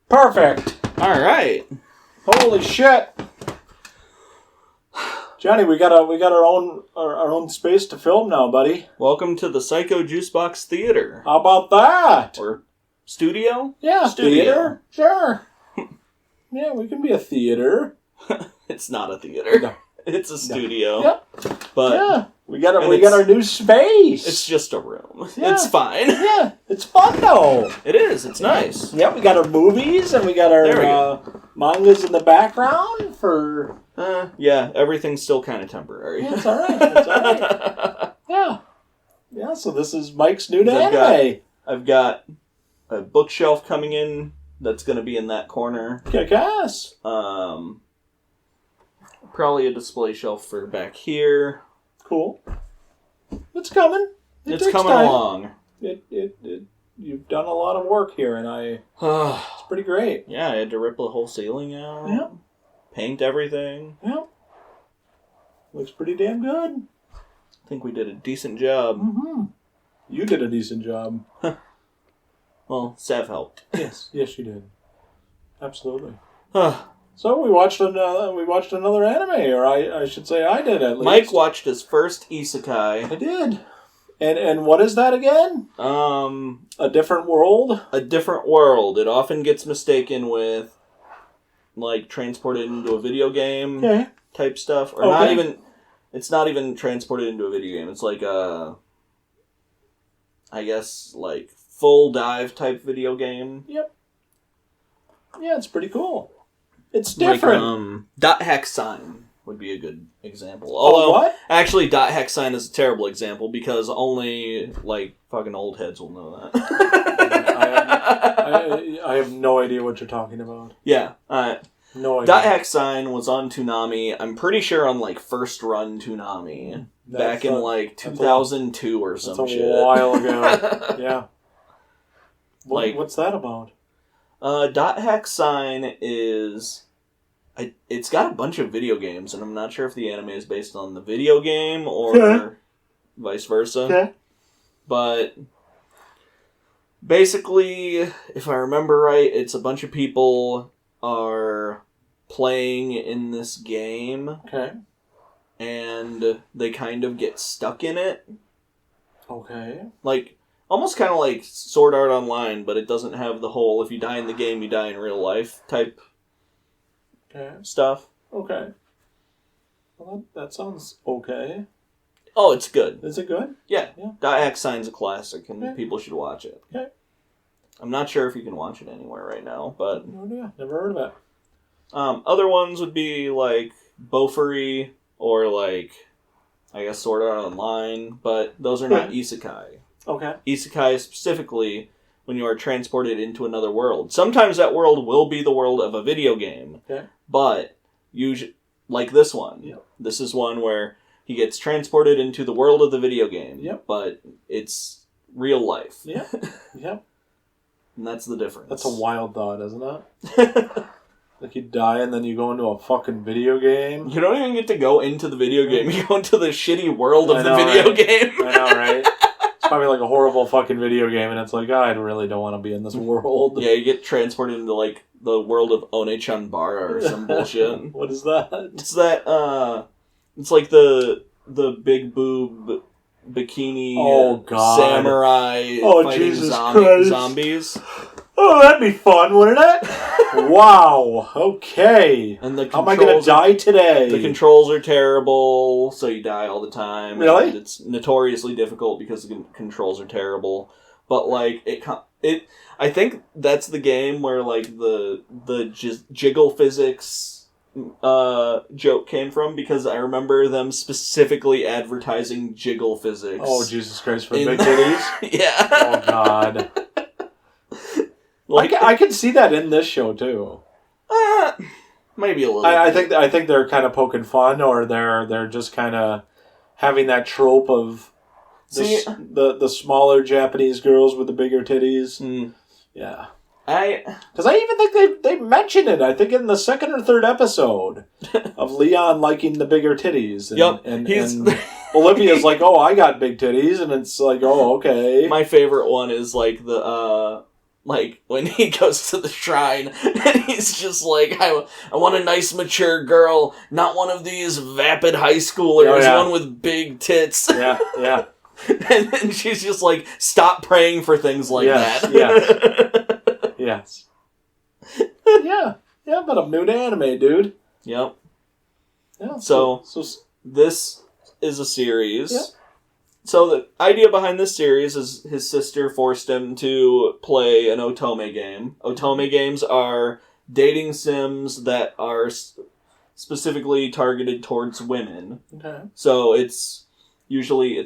Perfect. All right. Holy shit. Johnny, we got our own space to film now, buddy. Welcome to the Psycho Juicebox Theater. How about that? Or studio? Yeah, studio. Theater. Sure. Yeah, we can be a theater. It's not a theater. No. It's a studio. Yeah. But yeah, we got our new space. It's just a room. Yeah. It's fine. Yeah, it's fun though. It is. It's nice. Yeah, we got our movies and we got our mangas in the background for. Yeah, everything's still kind of temporary. Yeah, it's all right. It's all right. Yeah. Yeah. So this is Mike's new to anime. I've got a bookshelf coming in that's going to be in that corner. Kick-ass. Probably a display shelf for back here. Cool. It's coming. It's coming along. You've done a lot of work here, and it's pretty great. Yeah, I had to rip the whole ceiling out. Yeah. Paint everything. Yeah. Looks pretty damn good. I think we did a decent job. Mm-hmm. You did a decent job. Well, Sav helped. Yes, you did. Absolutely. So we watched another anime, or I should say I did at least. Mike watched his first isekai. I did. And what is that again? A different world? A different world. It often gets mistaken with like transported into a video game type stuff. Or not even it's not even transported into a video game. It's like I guess like full dive type video game. Yep. Yeah, it's pretty cool. It's different. Like, Dot Hack Sign would be a good example. Although, what? Actually, Dot Hack Sign is a terrible example because only, like, fucking old heads will know that. I have no idea what you're talking about. Yeah. No idea. Dot Hack Sign was on Toonami. I'm pretty sure on, like, first run Toonami. Back in, like, 2002 or some shit. That's a while ago. Yeah. What's that about? Dot Hack Sign is... It's got a bunch of video games, and I'm not sure if the anime is based on the video game or vice versa. Okay. But basically, if I remember right, it's a bunch of people are playing in this game. Okay. And they kind of get stuck in it. Okay. Like... Almost kind of like Sword Art Online, but it doesn't have the whole, if you die in the game, you die in real life type stuff. Okay. Well, that sounds okay. Oh, it's good. Is it good? Yeah. Dot Hack Sign's a classic, and people should watch it. Okay. I'm not sure if you can watch it anywhere right now, but... No idea. Never heard of it. Other ones would be, like, Bofuri, or, like, I guess Sword Art Online, but those are not isekai. Okay. Isekai is specifically when you are transported into another world. Sometimes that world will be the world of a video game. Okay. But usually, like this one. Yep. This is one where he gets transported into the world of the video game. Yep. But it's real life. Yep. Yep. And that's the difference. That's a wild thought, isn't it? Like you die and then you go into a fucking video game. You don't even get to go into the video game. You go into the shitty world of the video game. I know, right? Probably like a horrible fucking video game, and it's like, I really don't want to be in this world. Yeah, you get transported into like the world of One-chan-bara or some bullshit. What is that? It's that, it's like the big boob bikini samurai fighting zombies. Oh, that'd be fun, wouldn't it? Wow. Okay. And how am I going to die today? The controls are terrible, so you die all the time. Really? And it's notoriously difficult because the controls are terrible. But like I think that's the game where like the jiggle physics joke came from, because I remember them specifically advertising jiggle physics. Oh, Jesus Christ, for big titties? Yeah. Oh, God. Like, I can see that in this show too. Maybe a little. I think they're kind of poking fun, or they're just kind of having that trope of the smaller Japanese girls with the bigger titties. Mm. Yeah, because I even think they mentioned it. I think in the second or third episode of Leon liking the bigger titties. And, and Olivia's like, "Oh, I got big titties," and it's like, "Oh, okay." My favorite one is like the like, when he goes to the shrine, and he's just like, I want a nice, mature girl, not one of these vapid high schoolers, one with big tits. Yeah, yeah. And then she's just like, stop praying for things like that. Yes. Yeah, but I'm new to anime, dude. Yep. Yeah, so this is a series. Yep. So the idea behind this series is his sister forced him to play an Otome game. Otome games are dating sims that are specifically targeted towards women. Okay. So it's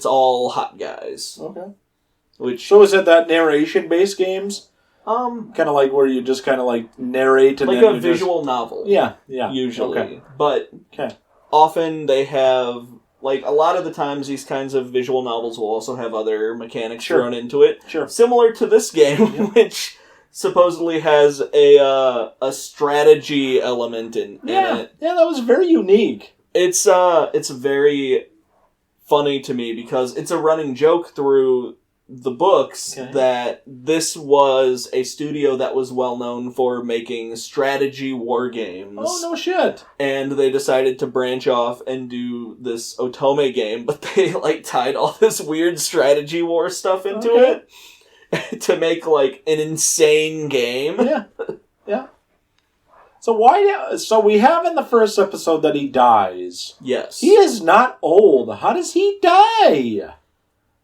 all hot guys. Okay. So is it that narration-based games? Kind of like where you just kind of like narrate and like then a visual novel. Yeah. Usually. Okay. But often they have, like, a lot of the times these kinds of visual novels will also have other mechanics thrown into it. Sure. Similar to this game, which supposedly has a strategy element in it. Yeah, that was very unique. It's very funny to me because it's a running joke through the books that this was a studio that was well known for making strategy war games. Oh, no shit. And they decided to branch off and do this Otome game, but they like tied all this weird strategy war stuff into it to make like an insane game. Yeah. So so we have in the first episode that he dies. Yes. He is not old. How does he die?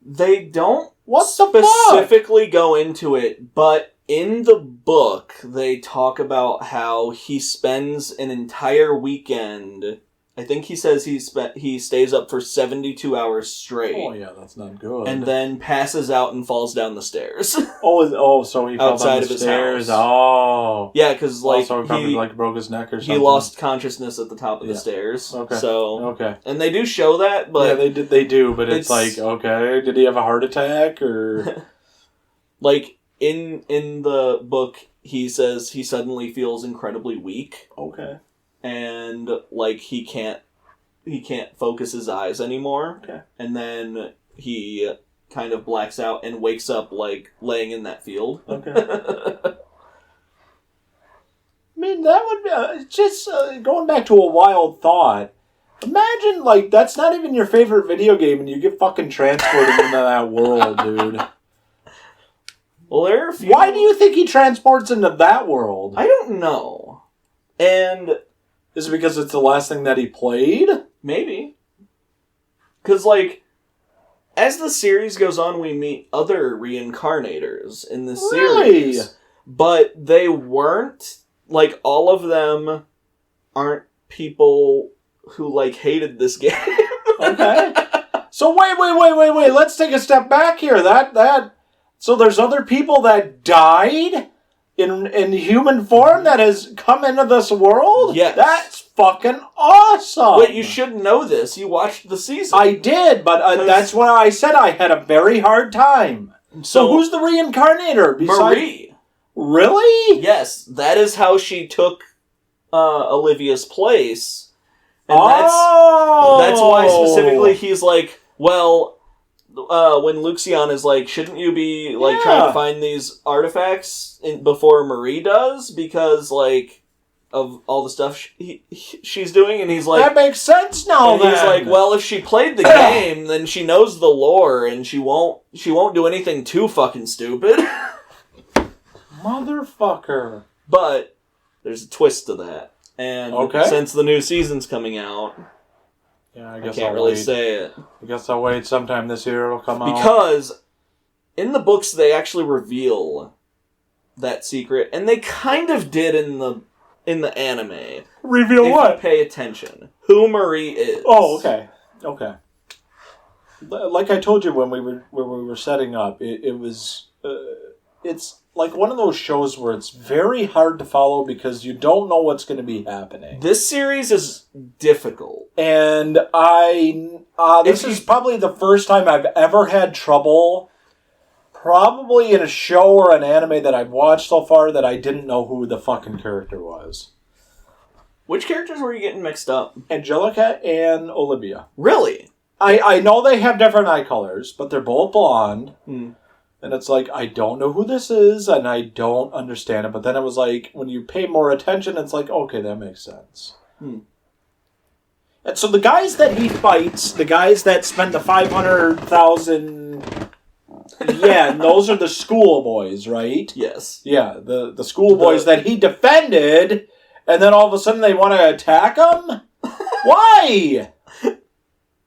They don't specifically go into it, but in the book, they talk about how he spends an entire weekend. I think he says he stays up for 72 hours straight. Oh yeah, that's not good. And then passes out and falls down the stairs. So he fell down the stairs. His house. Oh. Yeah, because like he probably like broke his neck or something. He lost consciousness at the top of the stairs. Okay. So and they do show that, but they do, but it's like, okay, did he have a heart attack or like in the book he says he suddenly feels incredibly weak. Okay. And like he can't focus his eyes anymore. Okay. And then he kind of blacks out and wakes up like laying in that field. Okay. I mean, that would be just going back to a wild thought. Imagine like that's not even your favorite video game and you get fucking transported into that world, dude. Well, there are a few... Why do you think he transports into that world? I don't know. And is it because it's the last thing that he played? Maybe. Because, like, as the series goes on, we meet other reincarnators in the series. But they weren't, like, all of them aren't people who, like, hated this game. Okay. So wait. Let's take a step back here. So there's other people that died in human form that has come into this world? Yes. That's fucking awesome. But you should know this. You watched the season. I did, but that's why I said I had a very hard time. So who's the reincarnator? Marie. Really? Yes. That is how she took Olivia's place. And that's why specifically he's like, well... when Luxion is like, shouldn't you be like trying to find these artifacts before Marie does because like of all the stuff she's doing, and he's like, that makes sense now. And he's like, well, if she played the game, then she knows the lore, and she won't do anything too fucking stupid. Motherfucker. But there's a twist to that, and since the new season's coming out. Yeah, I guess I can't really say it. I guess I'll wait. Sometime this year it'll come out. Because in the books they actually reveal that secret, and they kind of did in the anime. Reveal if what? You pay attention. Who Marie is. Oh, okay. Like I told you when we were setting up, it was it's like one of those shows where it's very hard to follow because you don't know what's going to be happening. This series is difficult. And this is probably the first time I've ever had trouble, probably in a show or an anime that I've watched so far, that I didn't know who the fucking character was. Which characters were you getting mixed up? Angelica and Olivia. Really? I know they have different eye colors, but they're both blonde. And it's like, I don't know who this is, and I don't understand it. But then it was like, when you pay more attention, it's like, okay, that makes sense. And so the guys that he fights, the guys that spend the 500,000... Yeah, and those are the schoolboys, right? Yes. Yeah, the schoolboys that he defended, and then all of a sudden they want to attack him? Why?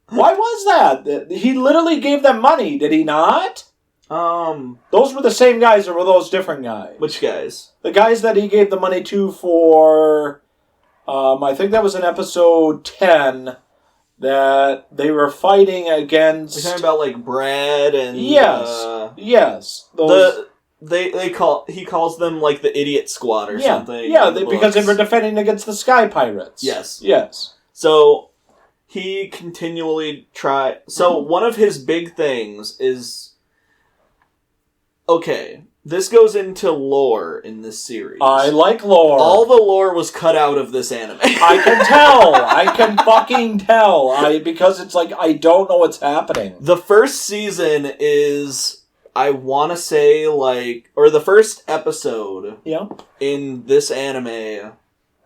Why was that? He literally gave them money, did he not? Those were the same guys, or were those different guys? Which guys? The guys that he gave the money to for, I think that was in episode 10, that they were fighting against... You're talking about, like, Brad and... Yes, yes. Those... He calls them, like, the Idiot Squad or something. Yeah, because they were defending against the Sky Pirates. Yes. Yes. So, he continually So, one of his big things is... Okay, this goes into lore in this series. I like lore. All the lore was cut out of this anime. I can tell. I can fucking tell. Because it's like, I don't know what's happening. The first season is, I want to say, like... Or the first episode in this anime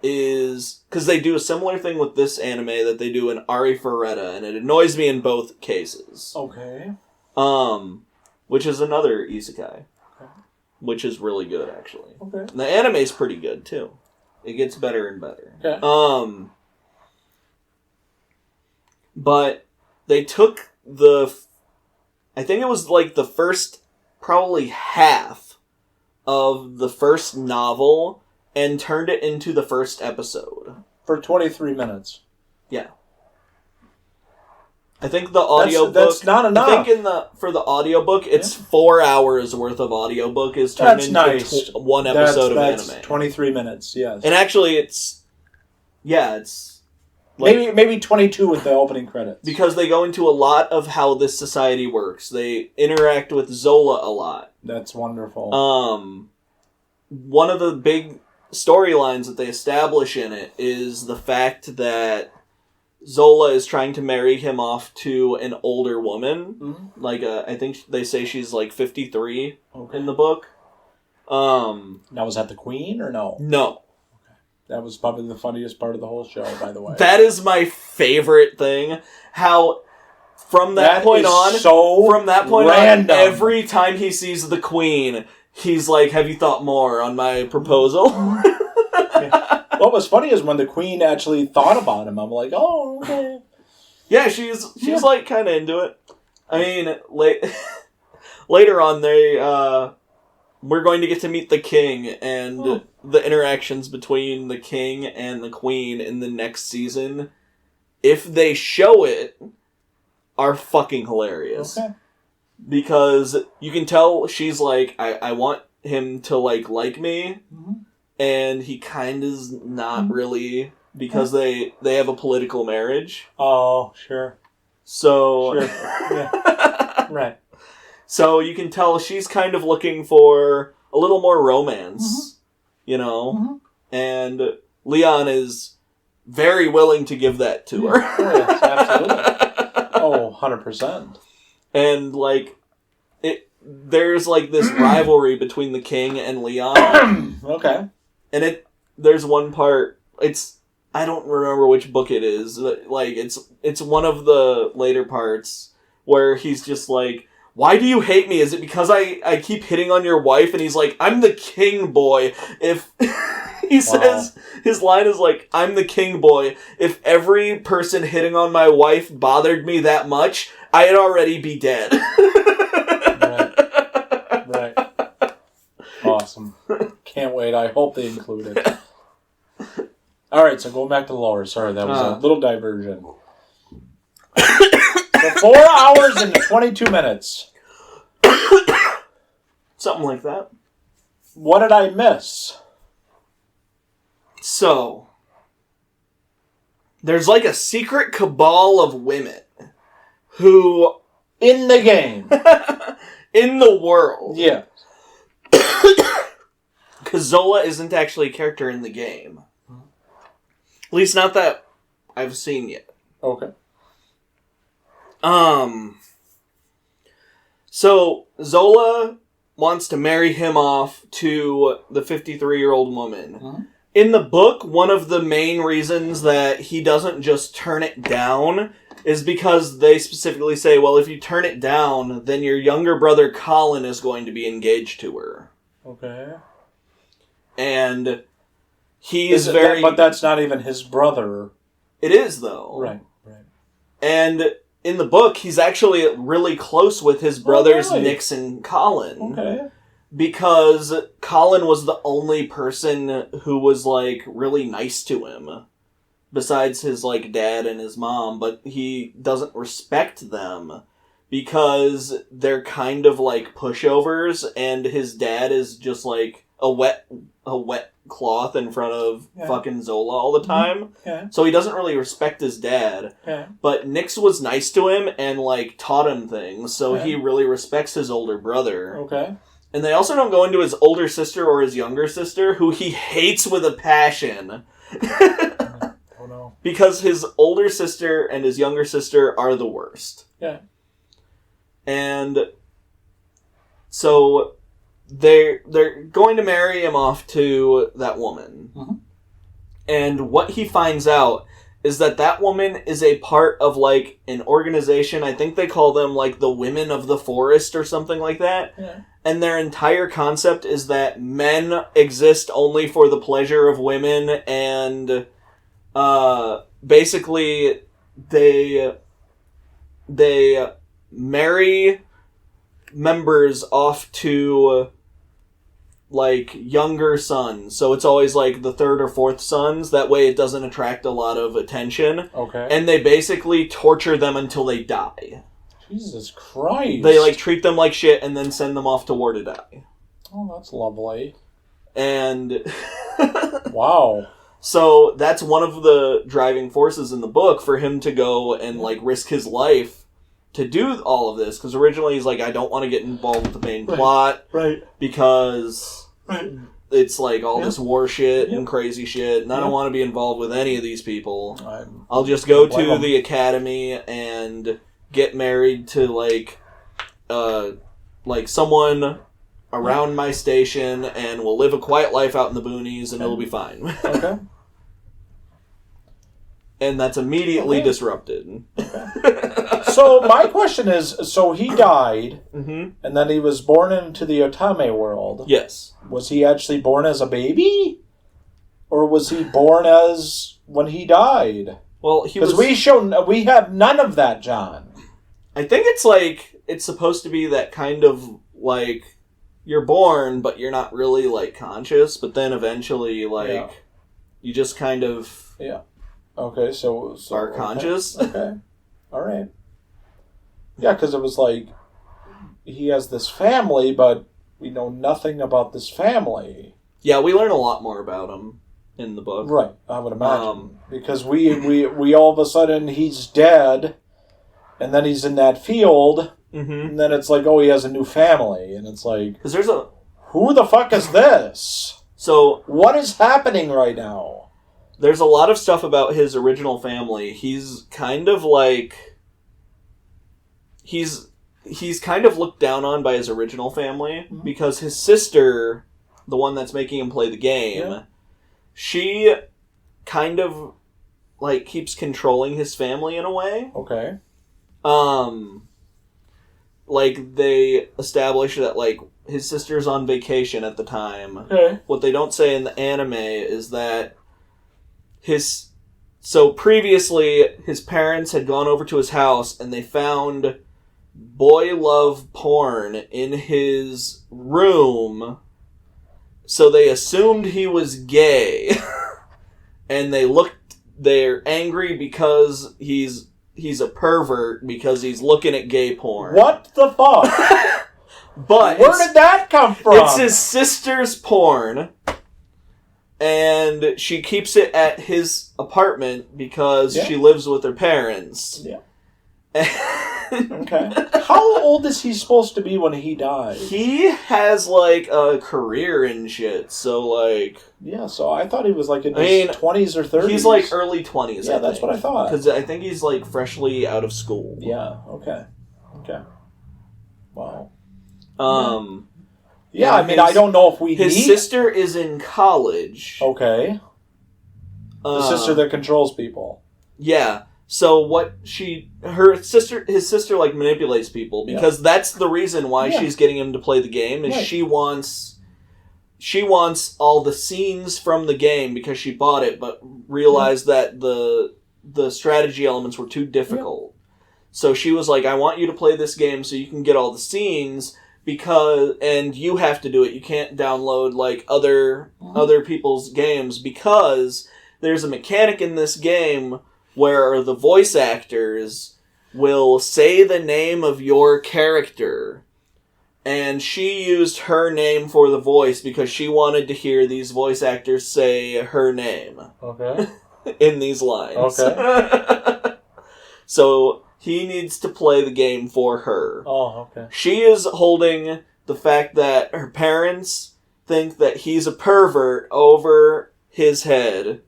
is... Because they do a similar thing with this anime that they do in Ari Ferretta, and it annoys me in both cases. Okay. Which is another isekai. Okay. Which is really good, actually. Okay. And the anime's pretty good, too. It gets better and better. Okay. But they took I think it was like the first, probably half of the first novel and turned it into the first episode. For 23 minutes. Yeah. I think the audiobook... That's not enough. I think for the audiobook, it's 4 hours worth of audiobook is turned into one episode of anime. That's 23 minutes, yes. And actually, it's... Yeah, it's... Like, maybe 22 with the opening credits. Because they go into a lot of how this society works. They interact with Zola a lot. That's wonderful. One of the big storylines that they establish in it is the fact that Zola is trying to marry him off to an older woman. Mm-hmm. Like, I think they say she's like 53 in the book. Now, was that the queen or no? No. Okay. That was probably the funniest part of the whole show, by the way. That is my favorite thing. How, from that point on, every time he sees the queen, he's like, have you thought more on my proposal? What was funny is when the queen actually thought about him, I'm like, oh, okay. Yeah, she's like kind of into it. I mean, later on, we're going to get to meet the king, and the interactions between the king and the queen in the next season, if they show it, are fucking hilarious. Okay. Because you can tell she's like, I want him to like me. Mm-hmm. And he kind of is not really, because they have a political marriage. Oh, sure. So... Sure. Yeah. Right. So you can tell she's kind of looking for a little more romance, you know? Mm-hmm. And Leon is very willing to give that to her. Oh, yes, absolutely. Oh, 100%. And, like, there's, like, this rivalry between the king and Leon. Okay. And there's one part, I don't remember which book it is, like, it's one of the later parts where he's just like, why do you hate me? Is it because I keep hitting on your wife? And he's like, I'm the king boy. If, he says, his line is like, I'm the king boy. If every person hitting on my wife bothered me that much, I'd already be dead. Right. Awesome. Can't wait. I hope they include it. Alright, so going back to lore. Sorry, that was a little diversion. So 4 hours and 22 minutes. Something like that. What did I miss? So, there's like a secret cabal of women who... In the game. In the world. Yeah. Because Zola isn't actually a character in the game. At least not that I've seen yet. Okay. So, Zola wants to marry him off to the 53-year-old woman. Mm-hmm. In the book, one of the main reasons that he doesn't just turn it down is because they specifically say, well, if you turn it down, then your younger brother Colin is going to be engaged to her. Okay. And he is very... But that's not even his brother. It is, though. Right. And in the book, he's actually really close with his brothers, Nix and Colin. Okay. Because Colin was the only person who was, like, really nice to him. Besides his, like, dad and his mom. But he doesn't respect them. Because they're kind of, like, pushovers. And his dad is just, like, a wet cloth in front of fucking Zola all the time. Yeah. So he doesn't really respect his dad. Yeah. But Nix was nice to him and, like, taught him things. So he really respects his older brother. Okay. And they also don't go into his older sister or his younger sister, who he hates with a passion. Oh, no. Because his older sister and his younger sister are the worst. Yeah. And so they're going to marry him off to that woman. Mm-hmm. And what he finds out is that woman is a part of, like, an organization. I think they call them, like, the Women of the Forest or something like that. Yeah. And their entire concept is that men exist only for the pleasure of women, and basically they marry members off to, like, younger sons. So it's always, like, the third or fourth sons. That way it doesn't attract a lot of attention. Okay. And they basically torture them until they die. Jesus Christ. They, like, treat them like shit and then send them off to war to die. Oh, that's lovely. And... Wow. So that's one of the driving forces in the book for him to go and, like, risk his life to do all of this. Because originally he's like, I don't want to get involved with the main plot. Right. Because it's, like, all this war shit and crazy shit. And I don't want to be involved with any of these people. I'll just go to the academy and get married to, like someone around my station, and we'll live a quiet life out in the boonies, and it'll be fine. Okay. And that's immediately disrupted. Okay. So my question is, so he died, and then he was born into the Otome world. Yes. Was he actually born as a baby? Or was he born as when he died? Well, because we have none of that, John. I think it's like, it's supposed to be that kind of, like, you're born, but you're not really, like, conscious, but then eventually, like, you just kind of... Yeah. Okay, so are conscious. Okay. All right. Yeah, because it was like, he has this family, but we know nothing about this family. Yeah, we learn a lot more about him in the book. Right, I would imagine. Because we all of a sudden, he's dead, and then he's in that field, and then it's like, oh, he has a new family, and it's like... Because there's a... Who the fuck is this? So... What is happening right now? There's a lot of stuff about his original family. He's kind of like... He's kind of looked down on by his original family, because his sister, the one that's making him play the game, she kind of, like, keeps controlling his family in a way. Okay. Like, they establish that, like, his sister's on vacation at the time. Okay. What they don't say in the anime is that so previously, his parents had gone over to his house and they found boy love porn in his room. So they assumed he was gay. And they're angry because he's a pervert because he's looking at gay porn. What the fuck? But where did that come from? It's his sister's porn. And she keeps it at his apartment because she lives with her parents. Yeah. Okay. How old is he supposed to be when he died? He has, like, a career and shit, so, like... Yeah, so I thought he was, like, in his 20s or 30s. He's, like, early 20s, Yeah, that's what I thought. Because I think he's, like, freshly out of school. Yeah, okay. Okay. Wow. Yeah, I mean, I don't know if his sister is in college. Okay. The sister that controls people. Yeah. So his sister like manipulates people because that's the reason why she's getting him to play the game is she wants all the scenes from the game because she bought it but realized that the strategy elements were too difficult. Yeah. So she was like, I want you to play this game so you can get all the scenes and you have to do it. You can't download like other people's games because there's a mechanic in this game where the voice actors will say the name of your character. And she used her name for the voice because she wanted to hear these voice actors say her name. Okay. In these lines. Okay. So he needs to play the game for her. Oh, okay. She is holding the fact that her parents think that he's a pervert over his head.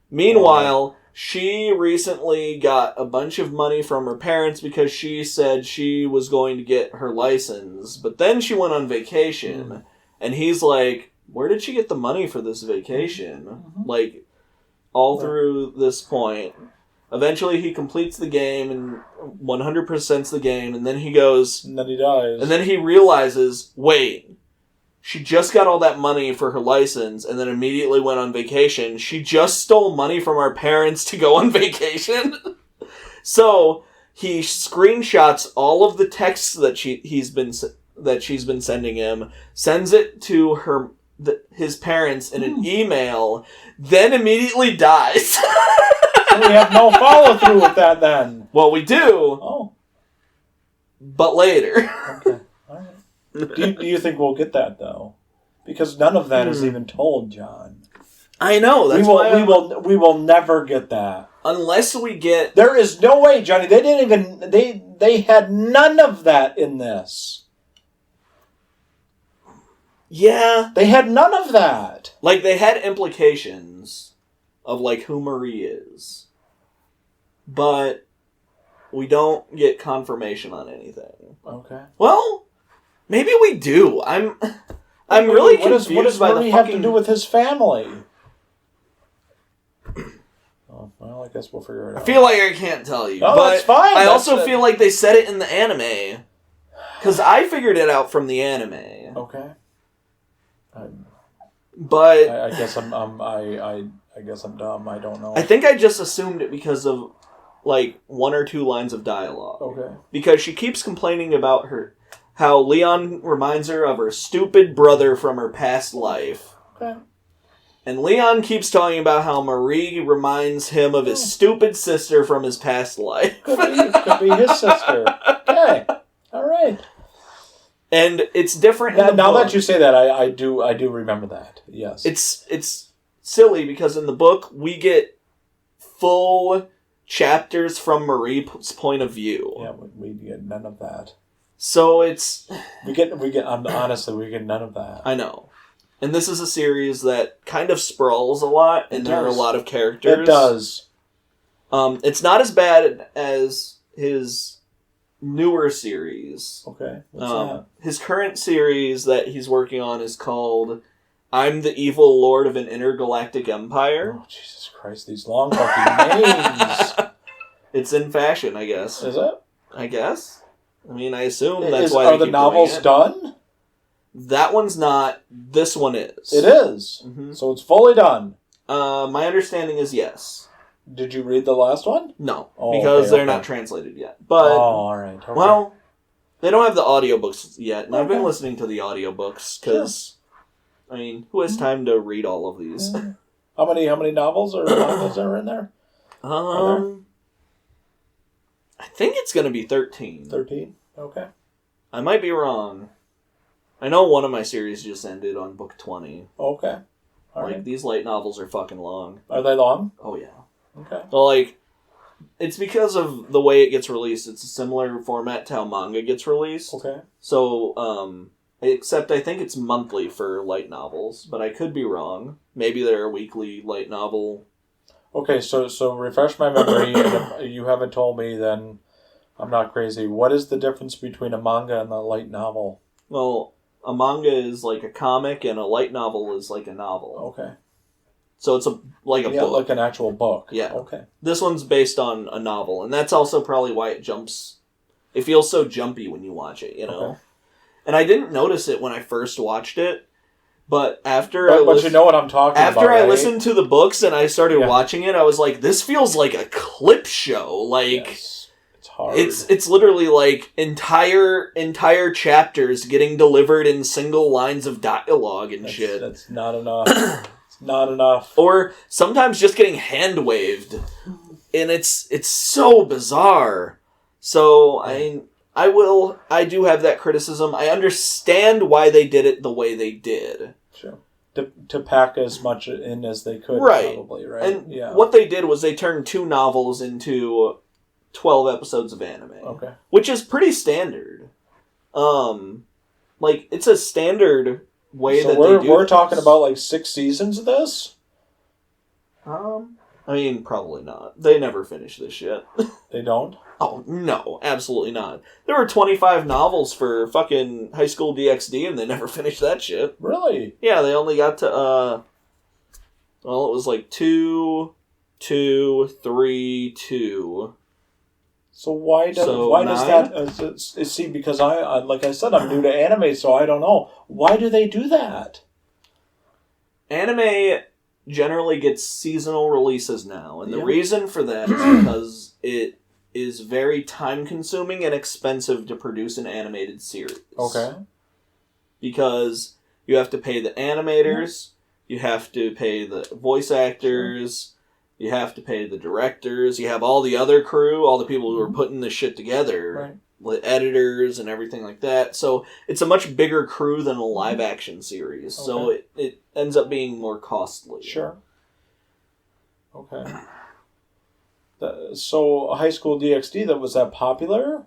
Meanwhile, she recently got a bunch of money from her parents because she said she was going to get her license. But then she went on vacation. And he's like, where did she get the money for this vacation? Like, all through this point. Eventually he completes the game and 100%'s the game. And then he goes... And then he dies. And then he realizes, wait... She just got all that money for her license and then immediately went on vacation. She just stole money from our parents to go on vacation. So he screenshots all of the texts that she's been sending him, sends it to his parents in an email, then immediately dies. So we have no follow through with that then. Well, we do. Oh, but later. Okay. Do you think we'll get that though? Because none of that is even told, John. I know. That's we will never get that unless we get. There is no way, Johnny. They didn't even. They had none of that in this. Yeah, they had none of that. Like they had implications of like who Marie is, but we don't get confirmation on anything. Okay. Well. Maybe we do. I'm really confused what does by Marie have to do with his family? Oh, well, I guess we'll figure it out. I feel like I can't tell you. No, but that's fine. I also feel like they said it in the anime. Because I figured it out from the anime. Okay. But I guess I guess I'm dumb. I don't know. I think I just assumed it because of like one or two lines of dialogue. Okay. Because she keeps complaining about how Leon reminds her of her stupid brother from her past life. Okay. And Leon keeps talking about how Marie reminds him of his stupid sister from his past life. Could be his sister. Okay. All right. And it's different now that you say that, I do remember that. Yes. It's silly because in the book we get full chapters from Marie's point of view. Yeah, we get none of that. So it's... honestly, we get none of that. I know. And this is a series that kind of sprawls a lot, and there are a lot of characters. It does. It's not as bad as his newer series. Okay. What's that? His current series that he's working on is called I'm the Evil Lord of an Intergalactic Empire. Oh, Jesus Christ, these long fucking names. It's in fashion, I guess. Is it? I guess. I mean, I assume that's why are the novels done? That one's not. This one is. It is. Mm-hmm. So it's fully done. My understanding is yes. Did you read the last one? No, because they're not translated yet. But all right. Okay. Well, they don't have the audiobooks yet, and I've been listening to the audiobooks because, I mean, who has time to read all of these? How many novels or novels are in there? I think it's going to be 13. 13? Okay. I might be wrong. I know one of my series just ended on book 20. Okay. All right. These light novels are fucking long. Are they long? Oh, yeah. Okay. Well, it's because of the way it gets released. It's a similar format to how manga gets released. Okay. So, except I think it's monthly for light novels, but I could be wrong. Maybe they're a weekly light novel. Okay, so refresh my memory. If you haven't told me, then I'm not crazy. What is the difference between a manga and a light novel? Well, a manga is like a comic, and a light novel is like a novel. Okay. So it's like a book. Like an actual book. Yeah. Okay. This one's based on a novel, and that's also probably why it jumps. It feels so jumpy when you watch it, you know? Okay. And I didn't notice it when I first watched it, but after But you know what I'm talking about, After I listened to the books and I started watching it, I was like, this feels like a clip show. Like, yes. It's hard. It's literally like entire chapters getting delivered in single lines of dialogue and shit. That's not enough. It's not enough. Or sometimes just getting hand waved. And it's so bizarre. So I do have that criticism. I understand why they did it the way they did. Sure. To pack as much in as they could, right. Probably, right? And what they did was they turned 2 novels into 12 episodes of anime. Okay. Which is pretty standard. Like, it's a standard way that they do we're talking about, like, 6 seasons of this? I mean, probably not. They never finish this shit. They don't? Oh, no. Absolutely not. There were 25 novels for fucking High School DxD, and they never finished that shit. Really? Yeah, they only got to, well, it was like 2, 3, 2. So why does that... see, because I like I said, I'm new to anime, so I don't know. Why do they do that? Anime generally gets seasonal releases now, and the reason for that is because it is very time-consuming and expensive to produce an animated series. Okay. Because you have to pay the animators, you have to pay the voice actors, you have to pay the directors, you have all the other crew, all the people who are putting this shit together, the editors and everything like that. So it's a much bigger crew than a live-action series, so it ends up being more costly. Sure. Okay. So High School DxD, was that popular?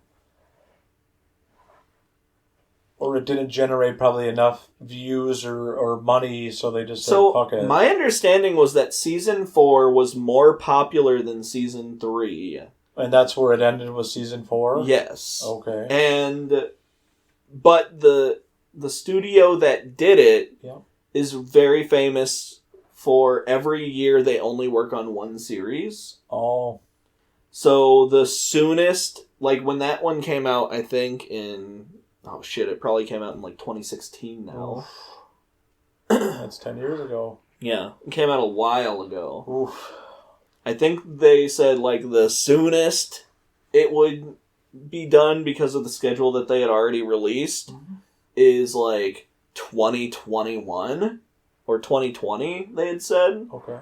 Or it didn't generate probably enough views or money, so they just said, fuck it. My understanding was that Season 4 was more popular than Season 3. And that's where it ended, with Season 4? Yes. Okay. But the studio that did it is very famous for every year they only work on one series. Oh. So the soonest, like when that one came out, I think in... Oh shit, it probably came out in like 2016 now. That's 10 years ago. Yeah, it came out a while ago. Oof. I think they said like the soonest it would be done because of the schedule that they had already released is like 2021 or 2020, they had said. Okay.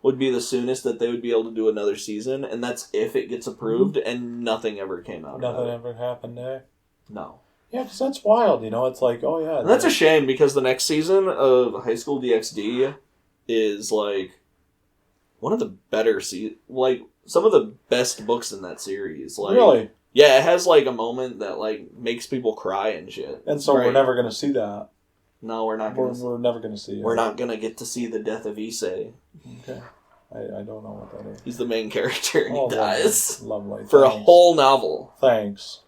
Would be the soonest that they would be able to do another season, and that's if it gets approved, and nothing ever came out. Nothing ever happened, eh? No. Yeah, because that's wild, you know? It's like, oh yeah. And that's a shame, because the next season of High School DxD is, like, one of the better like, some of the best books in that series. Like, really? Yeah, it has, like, a moment that, like, makes people cry and shit. And so we're never going to see that. No, we're not going to. We're never going to see it. We're not going to get to see the death of Issei. Okay. I don't know what that is. He's the main character, and he dies. Lovely. For a whole novel. Thanks.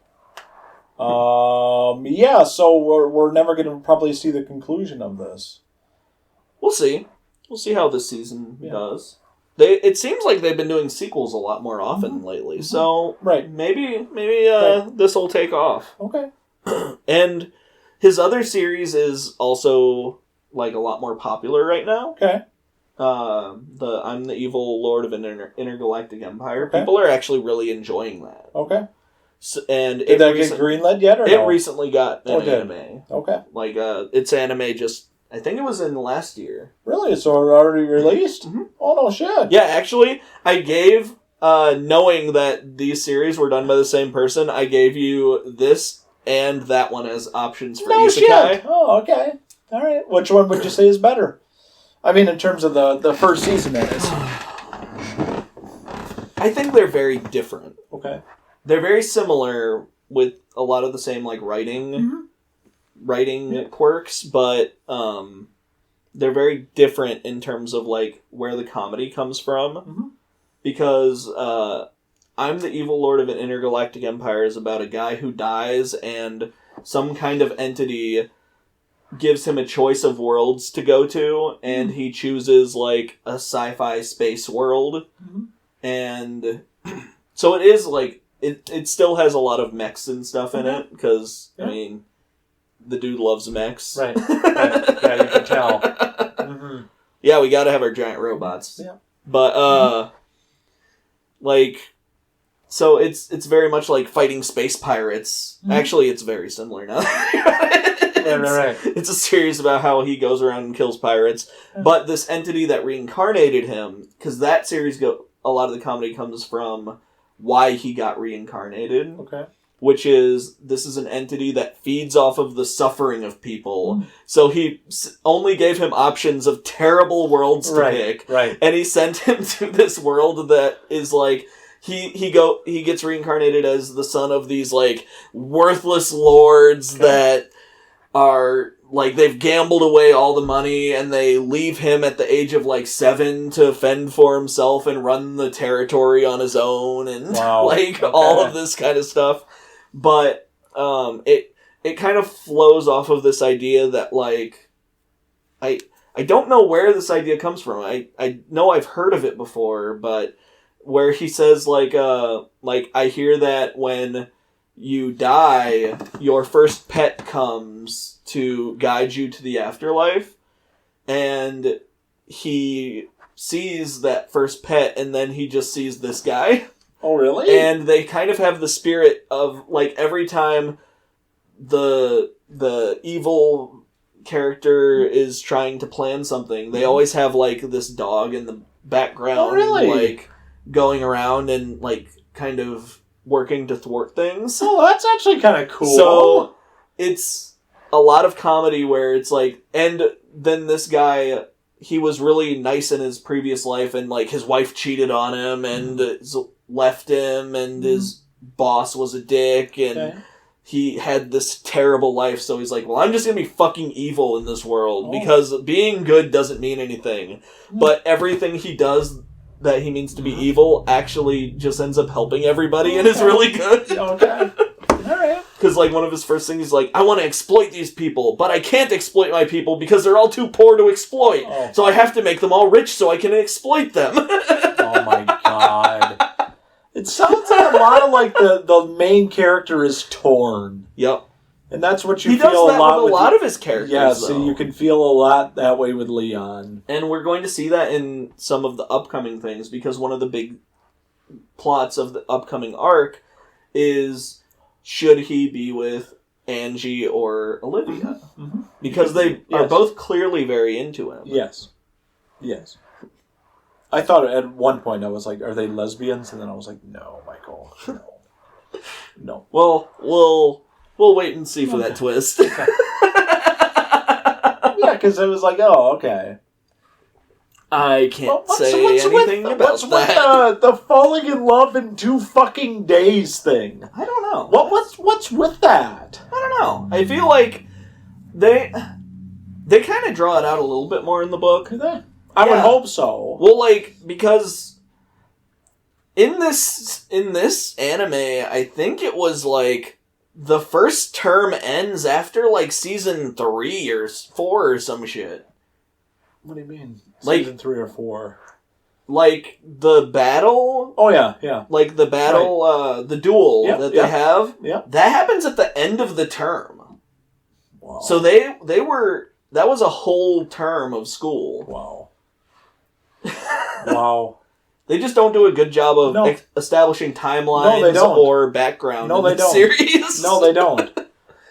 Yeah, so we're never going to probably see the conclusion of this. We'll see. We'll see how this season does. It seems like they've been doing sequels a lot more often lately, so maybe this will take off. Okay. And his other series is also like a lot more popular right now. Okay. I'm the Evil Lord of an Intergalactic Empire. Okay. People are actually really enjoying that. Okay. So, and did that get greenlit yet, or no? It recently got an anime. Okay. Like, its anime just... I think it was in last year. Really? So it already released? Mm-hmm. Oh, no shit. Yeah, actually, I gave... knowing that these series were done by the same person, I gave you this and that one as options for Isekai. Shit. Oh, okay. All right. Which one would you say is better? I mean, in terms of the first season, that is. I think they're very different. Okay. They're very similar with a lot of the same, like, writing quirks, but they're very different in terms of, like, where the comedy comes from. Mm-hmm. Because I'm the evil lord of an intergalactic empire is about a guy who dies and some kind of entity gives him a choice of worlds to go to, and he chooses, like, a sci-fi space world. Mm-hmm. And so it is, like, it still has a lot of mechs and stuff in it, because, I mean, the dude loves mechs. Right. Yeah, you can tell. Mm-hmm. Yeah, we gotta have our giant robots. Yeah. But, like... So it's very much like fighting space pirates. Mm-hmm. Actually, it's very similar now. Right. It's a series about how he goes around and kills pirates. Yeah. But this entity that reincarnated him, because that series, a lot of the comedy comes from why he got reincarnated. Okay. Which is, this is an entity that feeds off of the suffering of people. Mm. So he only gave him options of terrible worlds to pick. Right. And he sent him to this world that is like... He gets reincarnated as the son of these, like, worthless lords that are, like, they've gambled away all the money, and they leave him at the age of, like, 7 to fend for himself and run the territory on his own, and, all of this kind of stuff. But, it kind of flows off of this idea that, like, I don't know where this idea comes from. I know I've heard of it before, but... Where he says, like, I hear that when you die, your first pet comes to guide you to the afterlife. And he sees that first pet, and then he just sees this guy. Oh, really? And they kind of have the spirit of, like, every time the evil character is trying to plan something, they always have, like, this dog in the background. Oh, really? Like... going around and, like, kind of working to thwart things. Oh, that's actually kind of cool. So, it's a lot of comedy where it's like, and then this guy, he was really nice in his previous life, and, like, his wife cheated on him, and left him, and his boss was a dick, and he had this terrible life, so he's like, well, I'm just gonna be fucking evil in this world, because being good doesn't mean anything. But everything he does... that he means to be evil actually just ends up helping everybody and is really good. Okay. Alright. Because, like, one of his first things is like, I want to exploit these people, but I can't exploit my people because they're all too poor to exploit. Oh. So I have to make them all rich so I can exploit them. Oh my god. It sounds like a lot of, like, the main character is torn. Yep. And that's what you feel a lot with a lot of his characters. Yeah, so you can feel a lot that way with Leon. And we're going to see that in some of the upcoming things, because one of the big plots of the upcoming arc is, should he be with Angie or Olivia? Mm-hmm. Because they are both clearly very into him. Yes. Yes. I thought at one point, I was like, are they lesbians? And then I was like, no, Michael, no. No. Well, we'll wait and see for that twist. Yeah, because it was like, oh, okay. I can't say anything about that. What's with the falling in love in 2 fucking days thing? I don't know. What's with that? I don't know. I feel like they kind of draw it out a little bit more in the book. Do they? I would hope so. Well, like, because in this anime, I think it was like the first term ends after like season 3 or 4 or some shit. What do you mean? Like, season 3 or 4? Like the battle. Oh yeah. Like the battle, the duel that they have. Yeah. That happens at the end of the term. Wow. So they were, that was a whole term of school. Wow. Wow. They just don't do a good job of establishing timelines or background in the series. No, they don't.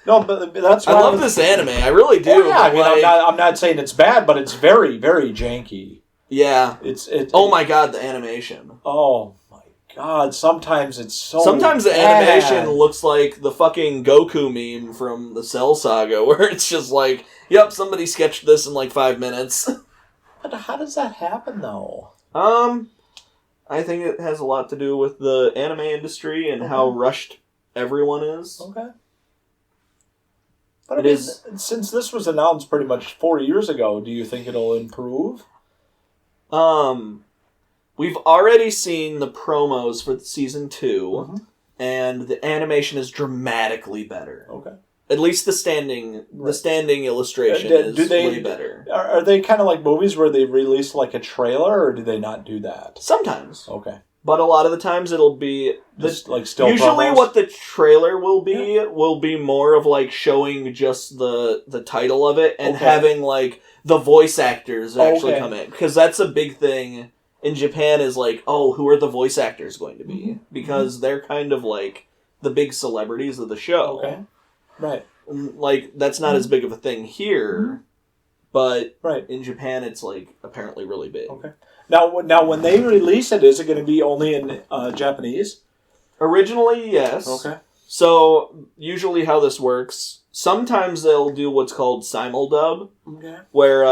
No, but that's why I love this anime. I really do. Oh, yeah, I mean, I'm not saying it's bad, but it's very, very janky. Yeah. Oh my god, the animation. Oh my god, sometimes it's so Sometimes the bad. animation looks like the fucking Goku meme from the Cell Saga, where it's just like, yep, somebody sketched this in like 5 minutes. But how does that happen, though? I think it has a lot to do with the anime industry and how rushed everyone is. Okay. But I mean, since this was announced pretty much 4 years ago, do you think it'll improve? we've already seen the promos for season 2, and the animation is dramatically better. Okay. At least the standing illustration is way better. Are they kind of like movies where they release like a trailer, or do they not do that? Sometimes. Okay. But a lot of the times it'll be just like still usually promos? What the trailer will be more of like showing just the title of it and having like the voice actors actually come in, because that's a big thing in Japan is like, oh, who are the voice actors going to be? Because they're kind of like the big celebrities of the show. Okay. Right. Like that's not as big of a thing here, but in Japan it's like apparently really big. Okay. Now, when they release it, is it going to be only in Japanese? Originally, yes. Okay. So, usually how this works, sometimes they'll do what's called simuldub, where,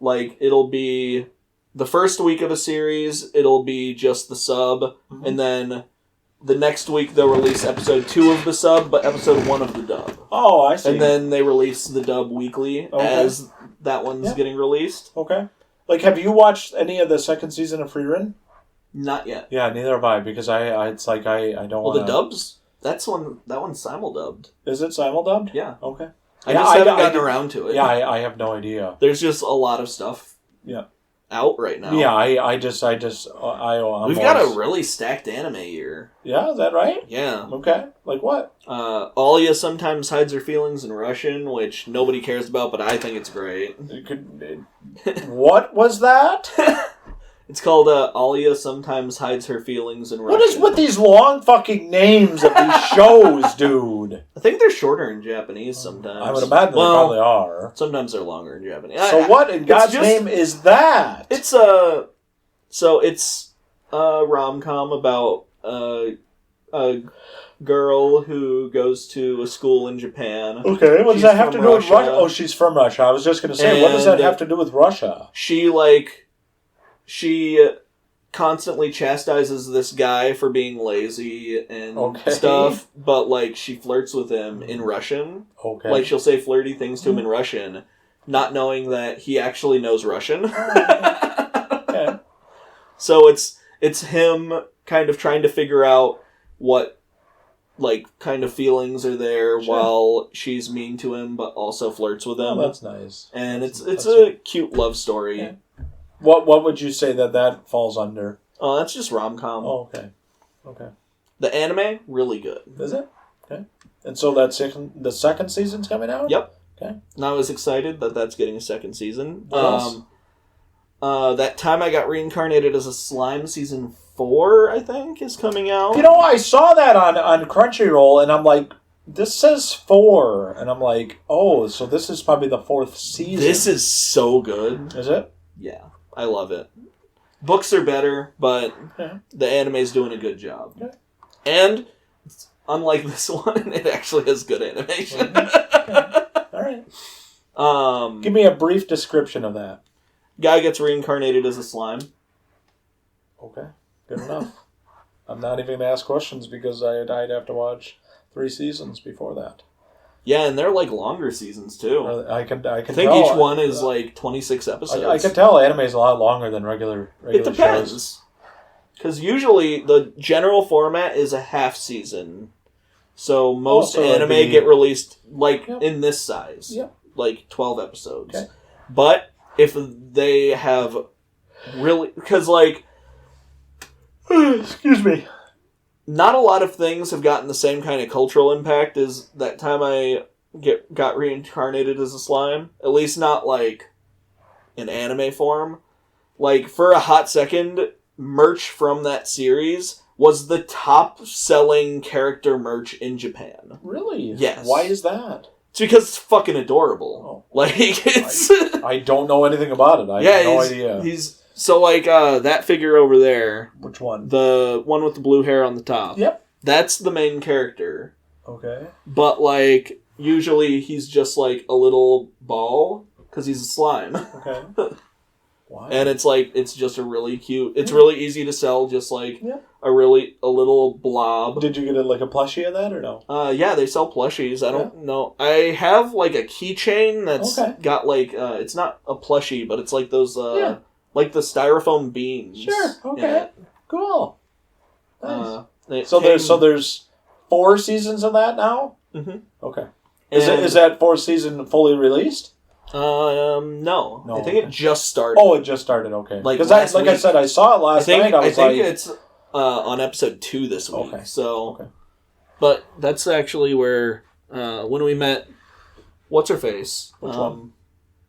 like, it'll be the first week of a series, it'll be just the sub, and then the next week they'll release episode 2 of the sub, but episode 1 of the dub. Oh, I see. And then they release the dub weekly as that one's getting released. Okay. Like, have you watched any of the second season of Frieren? Not yet. Yeah, neither have I, because I don't want to... Well, the dubs, that one's simuldubbed. Is it simuldubbed? Yeah. Okay. I just haven't gotten around to it. Yeah, I have no idea. There's just a lot of stuff out right now. Yeah, We've got a really stacked anime year. Yeah, is that right? Yeah. Okay. Like what? Alya sometimes hides her feelings in Russian, which nobody cares about, but I think it's great. What was that? It's called Alya sometimes hides her feelings in Russian. What is with these long fucking names of these shows, dude? I think they're shorter in Japanese sometimes. I would imagine they probably are. Sometimes they're longer in Japanese. So what in God's name is that? It's a rom-com about a girl who goes to a school in Japan. Okay, what does that have to do with Russia? Oh, she's from Russia. I was just going to say, what does that have to do with Russia? She constantly chastises this guy for being lazy and stuff, but, like, she flirts with him in Russian. Okay. Like, she'll say flirty things to him in Russian, not knowing that he actually knows Russian. Okay. So it's him kind of trying to figure out what, like, kind of feelings are there while she's mean to him, but also flirts with him. Oh, that's nice. And it's a cute love story. Yeah. What would you say that falls under? Oh, that's just rom-com. Oh, okay. The anime, really good. Is it? Okay. And so the second season's coming out? Yep. Okay. And I was excited that that's getting a second season. Yes. That Time I Got Reincarnated as a Slime season 4, I think, is coming out. You know, I saw that on Crunchyroll, and I'm like, this says 4. And I'm like, oh, so this is probably the 4th season. This is so good. Is it? Yeah. I love it. Books are better, but the anime's doing a good job. Okay. And, unlike this one, it actually has good animation. Okay. All right. Give me a brief description of that. Guy gets reincarnated as a slime. Okay. Good enough. I'm not even going to ask questions because I'd have to watch 3 seasons before that. Yeah, and they're like longer seasons too. I think tell, each one is like 26 episodes. I can tell anime is a lot longer than regular it depends. Because usually the general format is a half season. So most anime get released like in this size. Yep. Like 12 episodes. Okay. But if they have really... Because like... Excuse me. Not a lot of things have gotten the same kind of cultural impact as That Time I got reincarnated as a slime. At least not, like, in anime form. Like, for a hot second, merch from that series was the top-selling character merch in Japan. Really? Yes. Why is that? It's because it's fucking adorable. Oh. Like, it's... I don't know anything about it. I have no idea. So, like, that figure over there... Which one? The one with the blue hair on the top. Yep. That's the main character. Okay. But, like, usually he's just, like, a little ball, because he's a slime. Okay. Why? And it's, like, it's just a really cute... It's really easy to sell, just, like, a little blob. Did you get, like, a plushie of that, or no? Yeah, they sell plushies. I don't know. I have, like, a keychain that's got, like... it's not a plushie, but it's, like, those... like the styrofoam beans. Sure. Okay. Cool. Nice. So there's 4 seasons of that now. Mm-hmm. Okay. Is that 4th season fully released? No. I think it just started. Oh, it just started. Okay. Because I said, I saw it last night. I think it's on episode 2 this week. Okay. So, but that's actually where when we met, what's her face? Which one?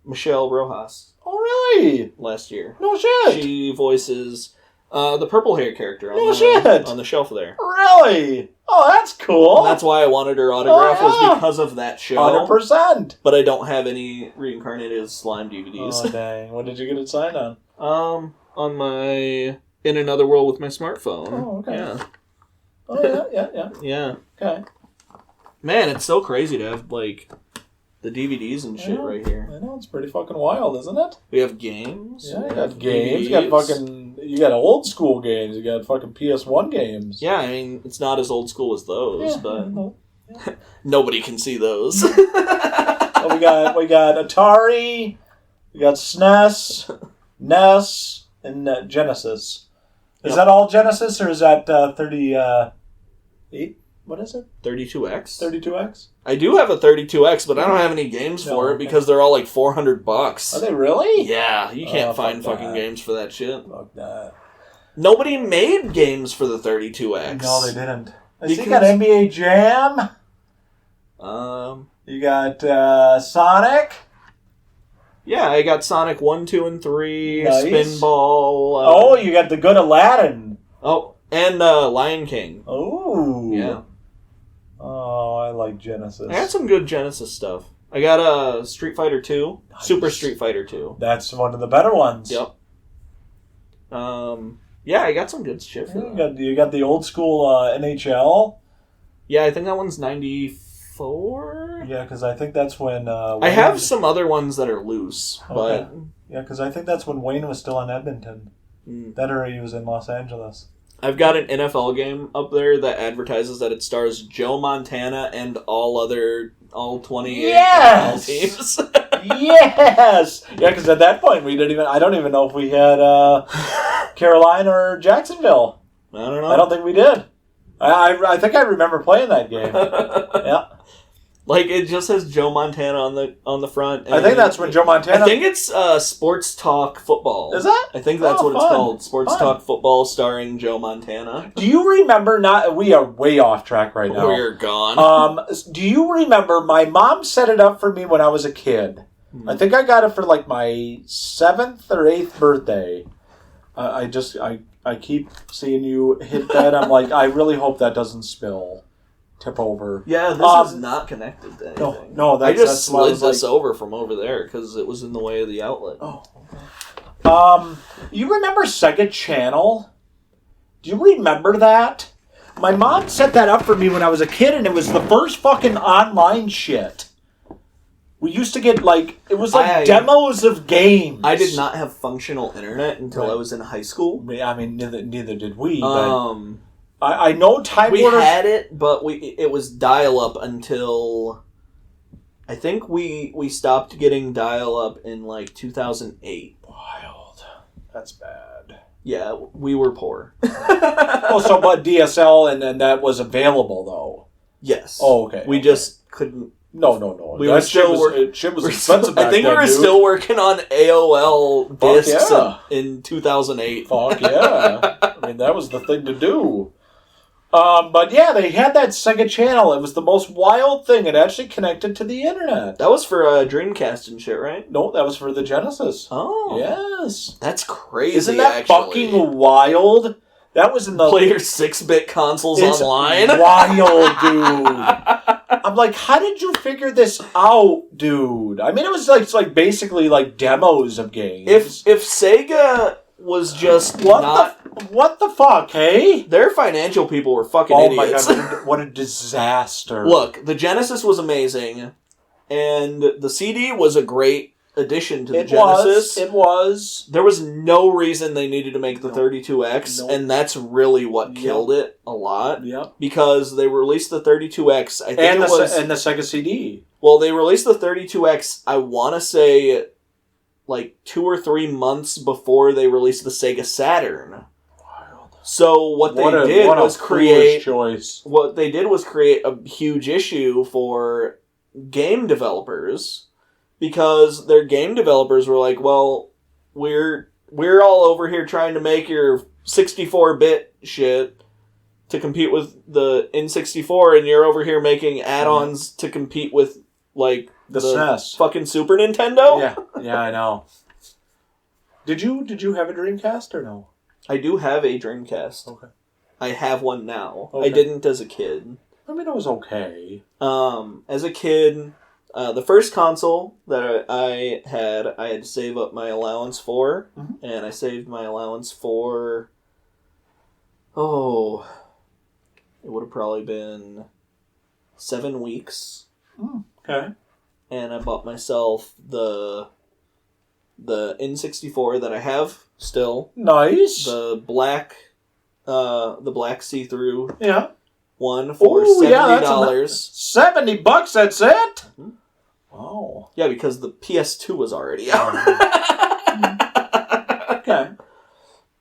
Michelle Rojas. Oh, really? Last year. No shit. She voices the purple hair character on the shelf there. Really? Oh, that's cool. And that's why I wanted her autograph was because of that show. 100%. But I don't have any reincarnated slime DVDs. Oh, dang. What did you get it signed on? On my In Another World with my smartphone. Oh, okay. Yeah. Oh, yeah. Yeah. Okay. Man, it's so crazy to have, like, the DVDs and shit right here. I know, it's pretty fucking wild, isn't it? We have games. Yeah, you got games. You got old school games. You got fucking PS1 games. Yeah, I mean, it's not as old school as those, but Yeah. nobody can see those. Well, we got Atari, we got SNES, NES, and Genesis. Is that all Genesis, or is that 38? What is it? 32X? 32X? I do have a 32X, but I don't have any games for it because they're all like $400. Are they really? Yeah, you can't find fucking games for that shit. Fuck that. Nobody made games for the 32X. No, they didn't. You got NBA Jam. You got Sonic. Yeah, I got Sonic 1, 2, and 3, Nice. Spinball. You got the good Aladdin. Oh, and Lion King. Oh. Yeah. Oh, I like Genesis. I got some good Genesis stuff. I got Street Fighter 2, Nice. Super Street Fighter 2. That's one of the better ones. Yep. Yeah, I got some good shit for that. You got the old school NHL. Yeah, I think that one's 94. Yeah, because I think that's when... I have some other ones that are loose, but... Yeah, because I think that's when Wayne was still in Edmonton. That or he was in Los Angeles. I've got an NFL game up there that advertises that it stars Joe Montana and all 28 NFL teams. Yes! Yeah, because at that point I don't even know if we had Carolina or Jacksonville. I don't know. I don't think we did. I think I remember playing that game. Yeah. Like, it just says Joe Montana on the front. I think that's when Joe Montana... I think it's Sports Talk Football. Is that? I think that's what it's called. Sports Talk Football starring Joe Montana. Do you remember... We are way off track right now. We're gone. Do you remember... My mom set it up for me when I was a kid. I think I got it for like my 7th or 8th birthday. I keep seeing you hit that. I'm like, I really hope that doesn't tip over. Yeah, this is not connected to anything. No, I just slid this over from over there because it was in the way of the outlet. Oh, okay. You remember Sega Channel? Do you remember that? My mom set that up for me when I was a kid, and it was the first fucking online shit. We used to get, it was demos of games. I did not have functional internet until I was in high school. I mean, neither did we, but... I know Time Warner... We had it, but it was dial-up until... I think we stopped getting dial-up in, 2008. Wild. That's bad. Yeah, we were poor. But DSL, and that was available, though? Yes. Oh, okay. We just couldn't... No. We were still shit was expensive back then, I think we were still working on AOL discs in 2008. Fuck yeah. I mean, that was the thing to do. But yeah, they had that Sega Channel. It was the most wild thing. It actually connected to the internet. That was for Dreamcast and shit, right? No, that was for the Genesis. Oh. Yes. That's crazy, Isn't that fucking wild? That was in the... Play your 6-bit consoles online? Wild, dude. I'm like, how did you figure this out, dude? I mean, it was basically demos of games. If Sega was just what the fuck, hey? Their financial people were fucking idiots. Oh my god, what a disaster. Look, the Genesis was amazing, and the CD was a great addition to the Genesis. It was. There was no reason they needed to make the 32X, and that's really what killed it a lot. Yep. Because they released the 32X, I think and the Sega CD. Well, they released the 32X, I want to say like 2 or 3 months before they released the Sega Saturn. So what they did was create a huge issue for game developers, because their game developers were like, well, we're all over here trying to make your 64-bit shit to compete with the N64, and you're over here making add-ons to compete with like the SNES, fucking Super Nintendo. Yeah, I know. Did you have a Dreamcast or no? I do have a Dreamcast. Okay. I have one now. Okay. I didn't as a kid. I mean, it was okay. As a kid, the first console that I had to save up my allowance for, and I saved my allowance for, it would have probably been 7 weeks. Okay. And I bought myself the N64 that I have still. Nice. The black see-through. Yeah. One for $70. $70, that's it? Mm-hmm. Wow. Yeah, because the PS2 was already out. Okay.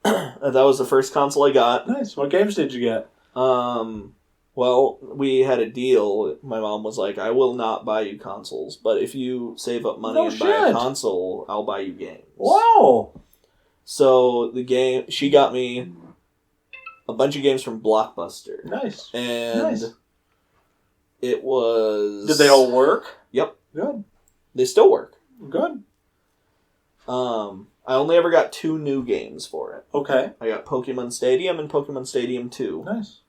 That was the first console I got. Nice. What games did you get? Well, we had a deal. My mom was like, I will not buy you consoles, but if you save up money and buy a console, I'll buy you games. Wow. So she got me a bunch of games from Blockbuster. Nice. And it was... Did they all work? Yep. Good. They still work. Good. I only ever got 2 new games for it. Okay. I got Pokemon Stadium and Pokemon Stadium 2. Nice.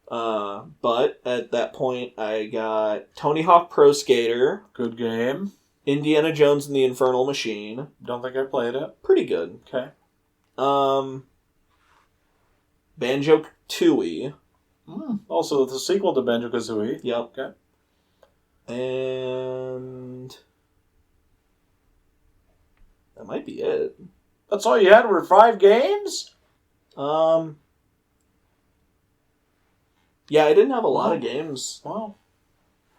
But at that point, I got Tony Hawk Pro Skater. Good game. Indiana Jones and the Infernal Machine. Don't think I played it. Pretty good. Okay. Banjo-Tooie. Also, the sequel to Banjo-Kazooie. Yep. Okay. And that might be it. That's all you had were 5 games? Yeah, I didn't have a lot of games. Wow.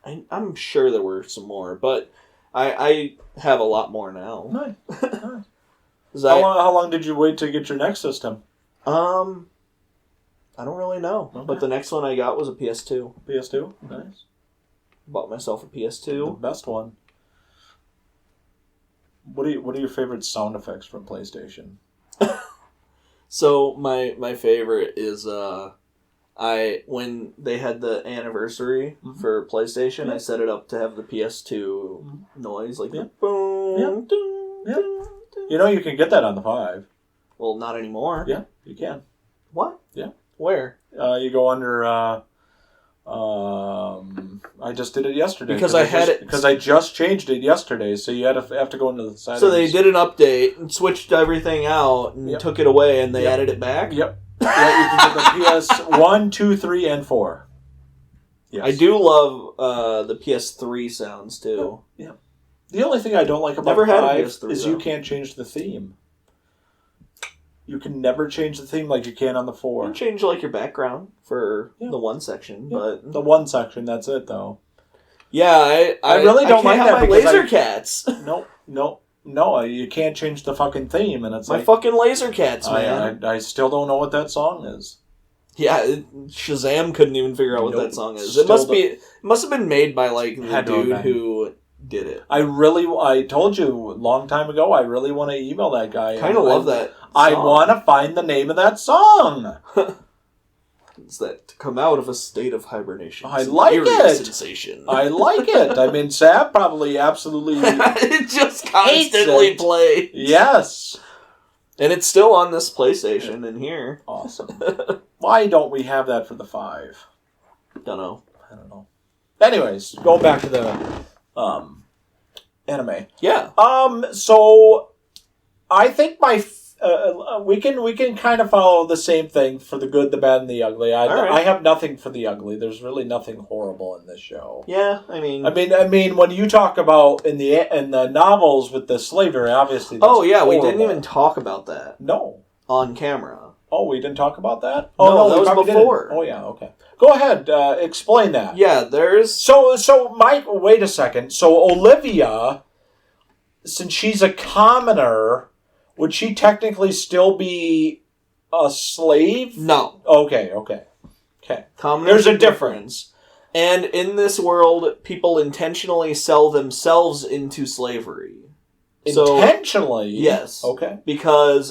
I'm sure there were some more, but I have a lot more now. Nice. How long did you wait to get your next system? I don't really know. Okay. But the next one I got was a PS2. PS2? Nice. Bought myself a PS2. The best one. What are your favorite sound effects from PlayStation? So my favorite is when they had the anniversary for PlayStation, I set it up to have the PS2 noise, like the boom. You know you can get that on the 5. Well, not anymore. Yeah, you can. What? Yeah. Where? You go under. I just did it yesterday because I just changed it yesterday. So you have to go into the settings. So they did an update and switched everything out and took it away, and they added it back. Yep. Yeah, you can get the PS1, 2, 3, and 4. Yes. I do love the PS3 sounds too. Yeah. The only thing I don't like about 5 is you can't change the theme. You can never change the theme like you can on the 4. You can change like your background for the one section, but the one section, that's it though. Yeah, I really don't like that. My laser cats. No, you can't change the fucking theme, and it's my fucking laser cats, man. I still don't know what that song is. Yeah, Shazam couldn't even figure out what that song is. It must have been made by like the dude who did it. I told you a long time ago, I really want to email that guy. Kind of love that song. I want to find the name of that song. It's that to come out of a state of hibernation. I like it. Sensation. I like it. I mean, Sav probably absolutely it just constantly plays. Yes. And it's still on this PlayStation in here. Awesome. Why don't we have that for the 5? Don't know. I don't know. Anyways, going back to the anime. Yeah. So I think we can kind of follow the same thing for the good, the bad, and the ugly. I have nothing for the ugly. There's really nothing horrible in this show. Yeah, I mean, when you talk about in the novels with the slavery, obviously. That's horrible. We didn't even talk about that. No, on camera. Oh, we didn't talk about that. No, that was before. Didn't. Oh yeah, okay. Go ahead, explain that. Yeah, there's so Mike. Wait a second. So Olivia since she's a commoner, would she technically still be a slave? No. Okay. There's a difference. And in this world, people intentionally sell themselves into slavery. Intentionally? Yes. Okay. Because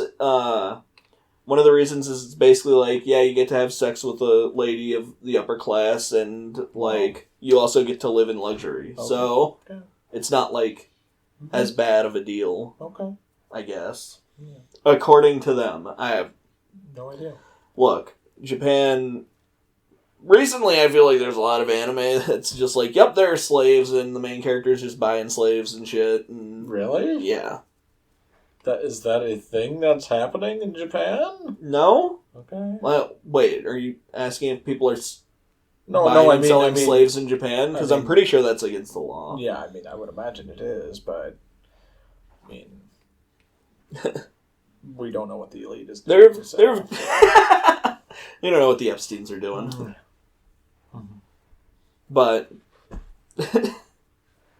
one of the reasons is it's basically like, yeah, you get to have sex with a lady of the upper class, and like you also get to live in luxury. Okay. So it's not like as bad of a deal. Okay. I guess. Yeah. According to them. I have no idea. Look, Japan... Recently, I feel like there's a lot of anime that's just like, yep, there are slaves, and the main character's just buying slaves and shit. And really? Yeah. Is that a thing that's happening in Japan? No. Okay. Well, wait, are you asking if people are selling slaves in Japan? Because I'm pretty sure that's against the law. Yeah, I mean, I would imagine it is, but I mean, we don't know what the elite is doing. You don't know what the Epsteins are doing. Mm-hmm. But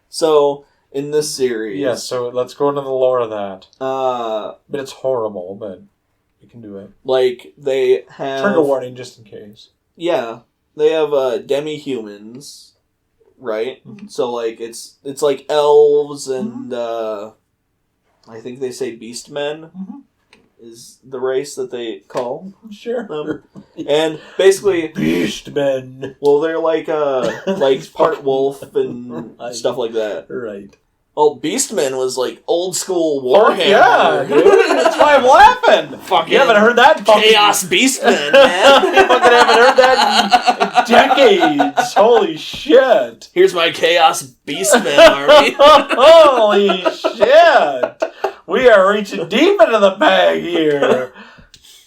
so in this series, yes. So let's go into the lore of that. But it's horrible, but we can do it. Like they have trigger warning just in case. Yeah, they have demi-humans, right? Mm-hmm. So like it's like elves and I think they say beast men. Mm-hmm. Is the race that they call. Sure. And basically... Beastmen. Well, they're like part wolf and stuff like that. Right. Well, Beastmen was like old school Warhammer. Yeah, dude. That's why I'm laughing. Fucking you haven't heard that? Chaos Beastmen, man. You fucking haven't heard that in decades. Holy shit. Here's my Chaos Beastmen army. Holy shit. We are reaching deep into the bag here.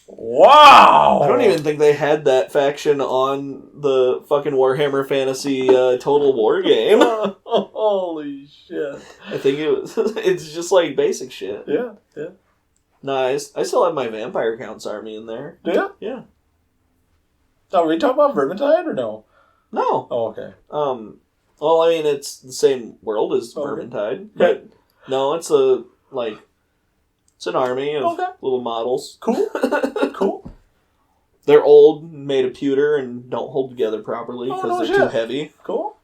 Wow. I don't even think they had that faction on the fucking Warhammer Fantasy Total War game. Holy shit. I think it's just like basic shit. Yeah. Nice. I still have my Vampire Counts army in there. Do you? Yeah. Are we talking about Vermintide or no? No. Oh, okay. Well, I mean, it's the same world as Vermintide. But no, it's it's an army of little models. Cool. Cool. They're old, made of pewter, and don't hold together properly because they're too heavy. Cool.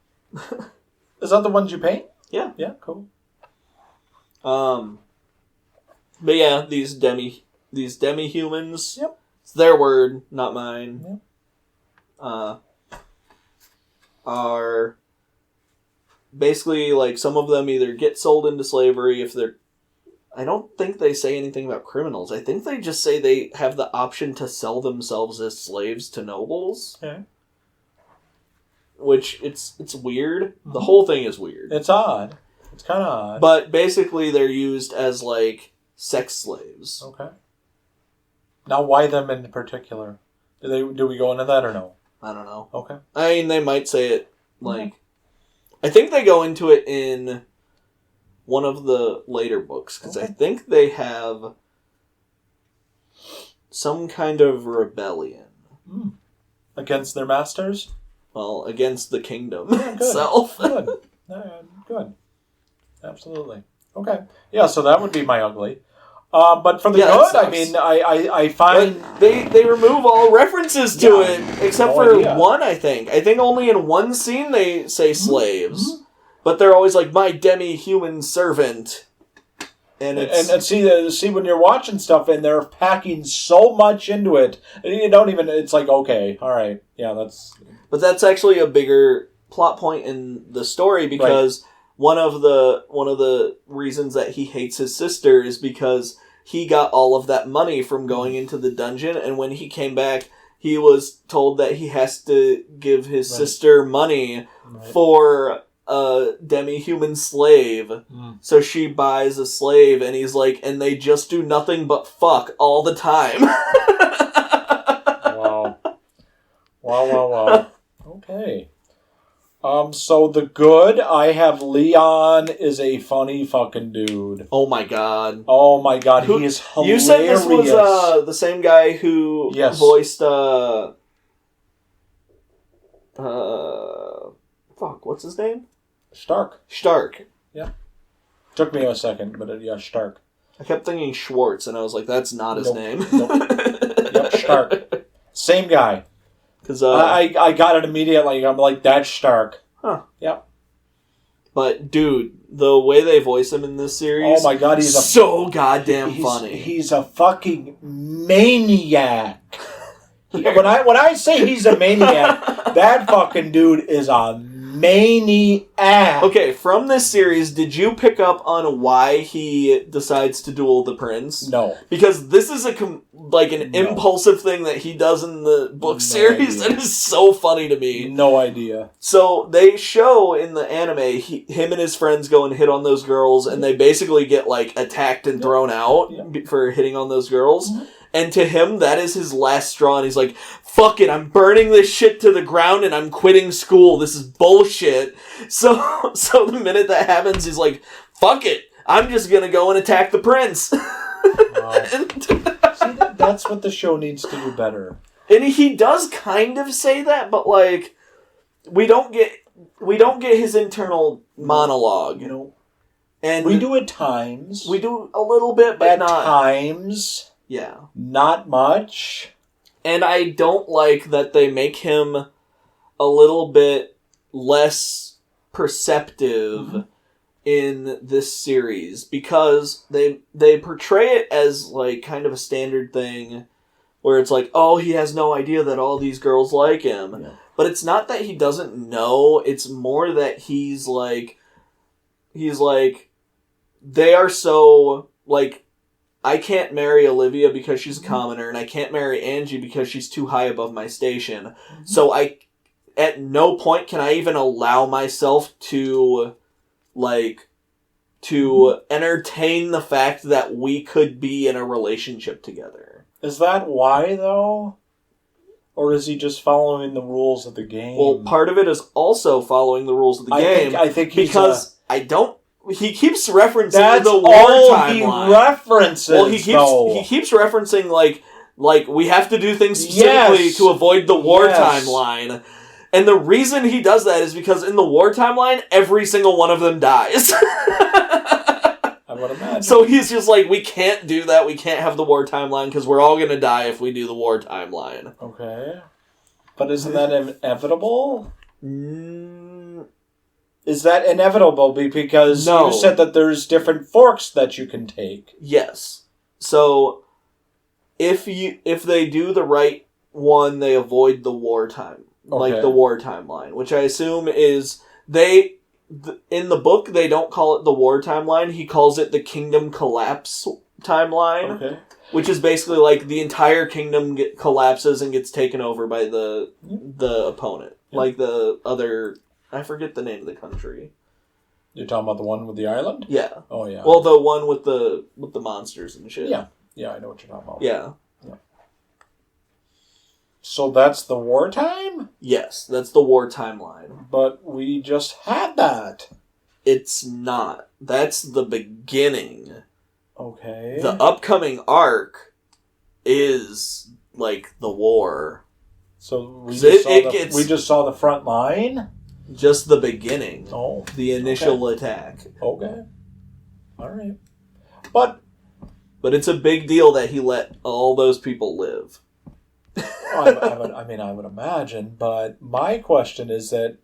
Is that the ones you paint? Yeah. Yeah, cool. But yeah, these demi-humans. Yep. It's their word, not mine. Yep. Are basically like some of them either get sold into slavery if they're... I don't think they say anything about criminals. I think they just say they have the option to sell themselves as slaves to nobles. Okay. Which, it's weird. Mm-hmm. The whole thing is weird. It's odd. It's kind of odd. But basically they're used as, like, sex slaves. Okay. Now, why them in particular? Do we go into that or no? I don't know. Okay. I mean, they might say it, like... I think they go into it in... one of the later books, because I think they have some kind of rebellion. Against their masters? Well, against the kingdom itself. Good. Good. Absolutely. Okay. Yeah, so that would be my ugly. But for the good, I mean, I find... But they remove all references to it, except for one, I think. I think only in one scene they say slaves. Mm-hmm. But they're always like, my demi-human servant. And it's... And see, when you're watching stuff and they're packing so much into it, you don't even... It's like, okay, all right, yeah, that's... But that's actually a bigger plot point in the story, because one of the reasons that he hates his sister is because he got all of that money from going into the dungeon, and when he came back, he was told that he has to give his sister money for... a demi-human slave. So she buys a slave, and he's like, and they just do nothing but fuck all the time. Wow. Okay. So the good, I have Leon is a funny fucking dude. Oh my god. He is hilarious. You said this was the same guy who voiced fuck, what's his name? Stark. Yeah. Took me a second, but yeah, Stark. I kept thinking Schwartz, and I was like, that's not his name. Yep, Stark. Same guy. Because I got it immediately. I'm like, that's Stark. Huh. Yep. But, dude, the way they voice him in this series... Oh, my God, he's so goddamn funny. He's a fucking maniac. When I say he's a maniac, that fucking dude is a maniac. Okay, from this series, did you pick up on why he decides to duel the prince? No. Because this is an impulsive thing that he does in the book series that is so funny to me. No idea. So they show in the anime, him and his friends go and hit on those girls, and they basically get like attacked and thrown out for hitting on those girls. Mm-hmm. And to him, that is his last straw, and he's like, fuck it, I'm burning this shit to the ground, and I'm quitting school. This is bullshit. So the minute that happens, he's like, fuck it, I'm just gonna go and attack the prince. Wow. See, that's what the show needs to do better. And he does kind of say that, but like, we don't get his internal monologue. You know, and we do at times. We do a little bit, but not at times. Yeah. Not much. And I don't like that they make him a little bit less perceptive in this series, because they portray it as like kind of a standard thing where it's like, oh, he has no idea that all these girls like him. Yeah. But it's not that he doesn't know, it's more that he's like, they are so, like, I can't marry Olivia because she's a commoner, and I can't marry Angie because she's too high above my station. Mm-hmm. So at no point can I even allow myself to entertain the fact that we could be in a relationship together. Is that why, though? Or is he just following the rules of the game? Well, part of it is also following the rules of the game. I think because he keeps referencing the war timeline. He references. Well, he keeps referencing like we have to do things specifically to avoid the war timeline. And the reason he does that is because in the war timeline, every single one of them dies. I would imagine. So he's just like, we can't do that. We can't have the war timeline because we're all gonna die if we do the war timeline. Okay, but isn't that inevitable? Is that inevitable? Because you said that there's different forks that you can take. Yes. So, if they do the right one, they avoid the war time, like the war timeline, which I assume is in the book they don't call it the war timeline. He calls it the kingdom collapse timeline. Okay. Which is basically like the entire kingdom collapses and gets taken over by the opponent, like the other. I forget the name of the country. You're talking about the one with the island? Yeah. Oh, yeah. Well, the one with the monsters and shit. Yeah. Yeah, I know what you're talking about. Yeah. So that's the wartime? Yes, that's the war timeline. But we just had that. It's not. That's the beginning. Okay. The upcoming arc is, like, the war. So we just saw the front line? Just the beginning. Oh. The initial attack. Okay. All right. But it's a big deal that he let all those people live. I would imagine, but my question is that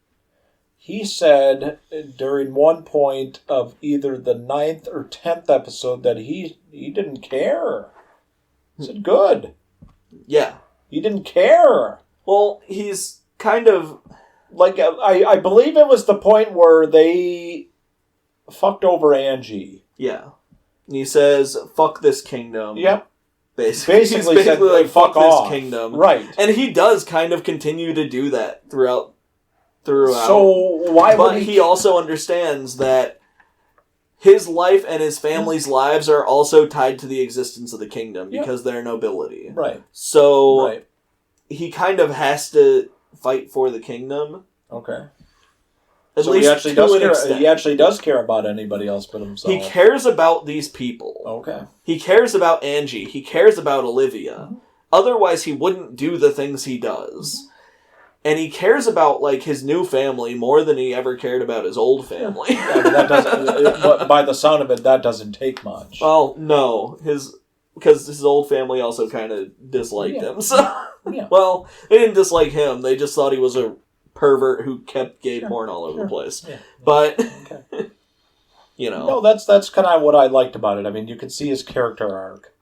he said during one point of either the 9th or 10th episode that he didn't care. He said, good. Yeah. He didn't care. Well, he's kind of... Like, I believe it was the point where they fucked over Angie. Yeah. And he says, fuck this kingdom. Yep. Basically said, like, fuck off. This kingdom. Right. And he does kind of continue to do that throughout. So, why would But he also understands that his life and his family's lives are also tied to the existence of the kingdom because they're nobility. Right. So, he kind of has to fight for the kingdom. Okay. At least he actually does care about anybody else but himself. He cares about these people. Okay. He cares about Angie. He cares about Olivia. Mm-hmm. Otherwise, he wouldn't do the things he does. And he cares about, like, his new family more than he ever cared about his old family. Yeah, but that doesn't... But by the sound of it, that doesn't take much. Well, no. Because his old family also kind of disliked him. So, well, they didn't dislike him. They just thought he was a pervert who kept gay porn all over the place. Yeah. But, you know. No, that's kind of what I liked about it. I mean, you can see his character arc.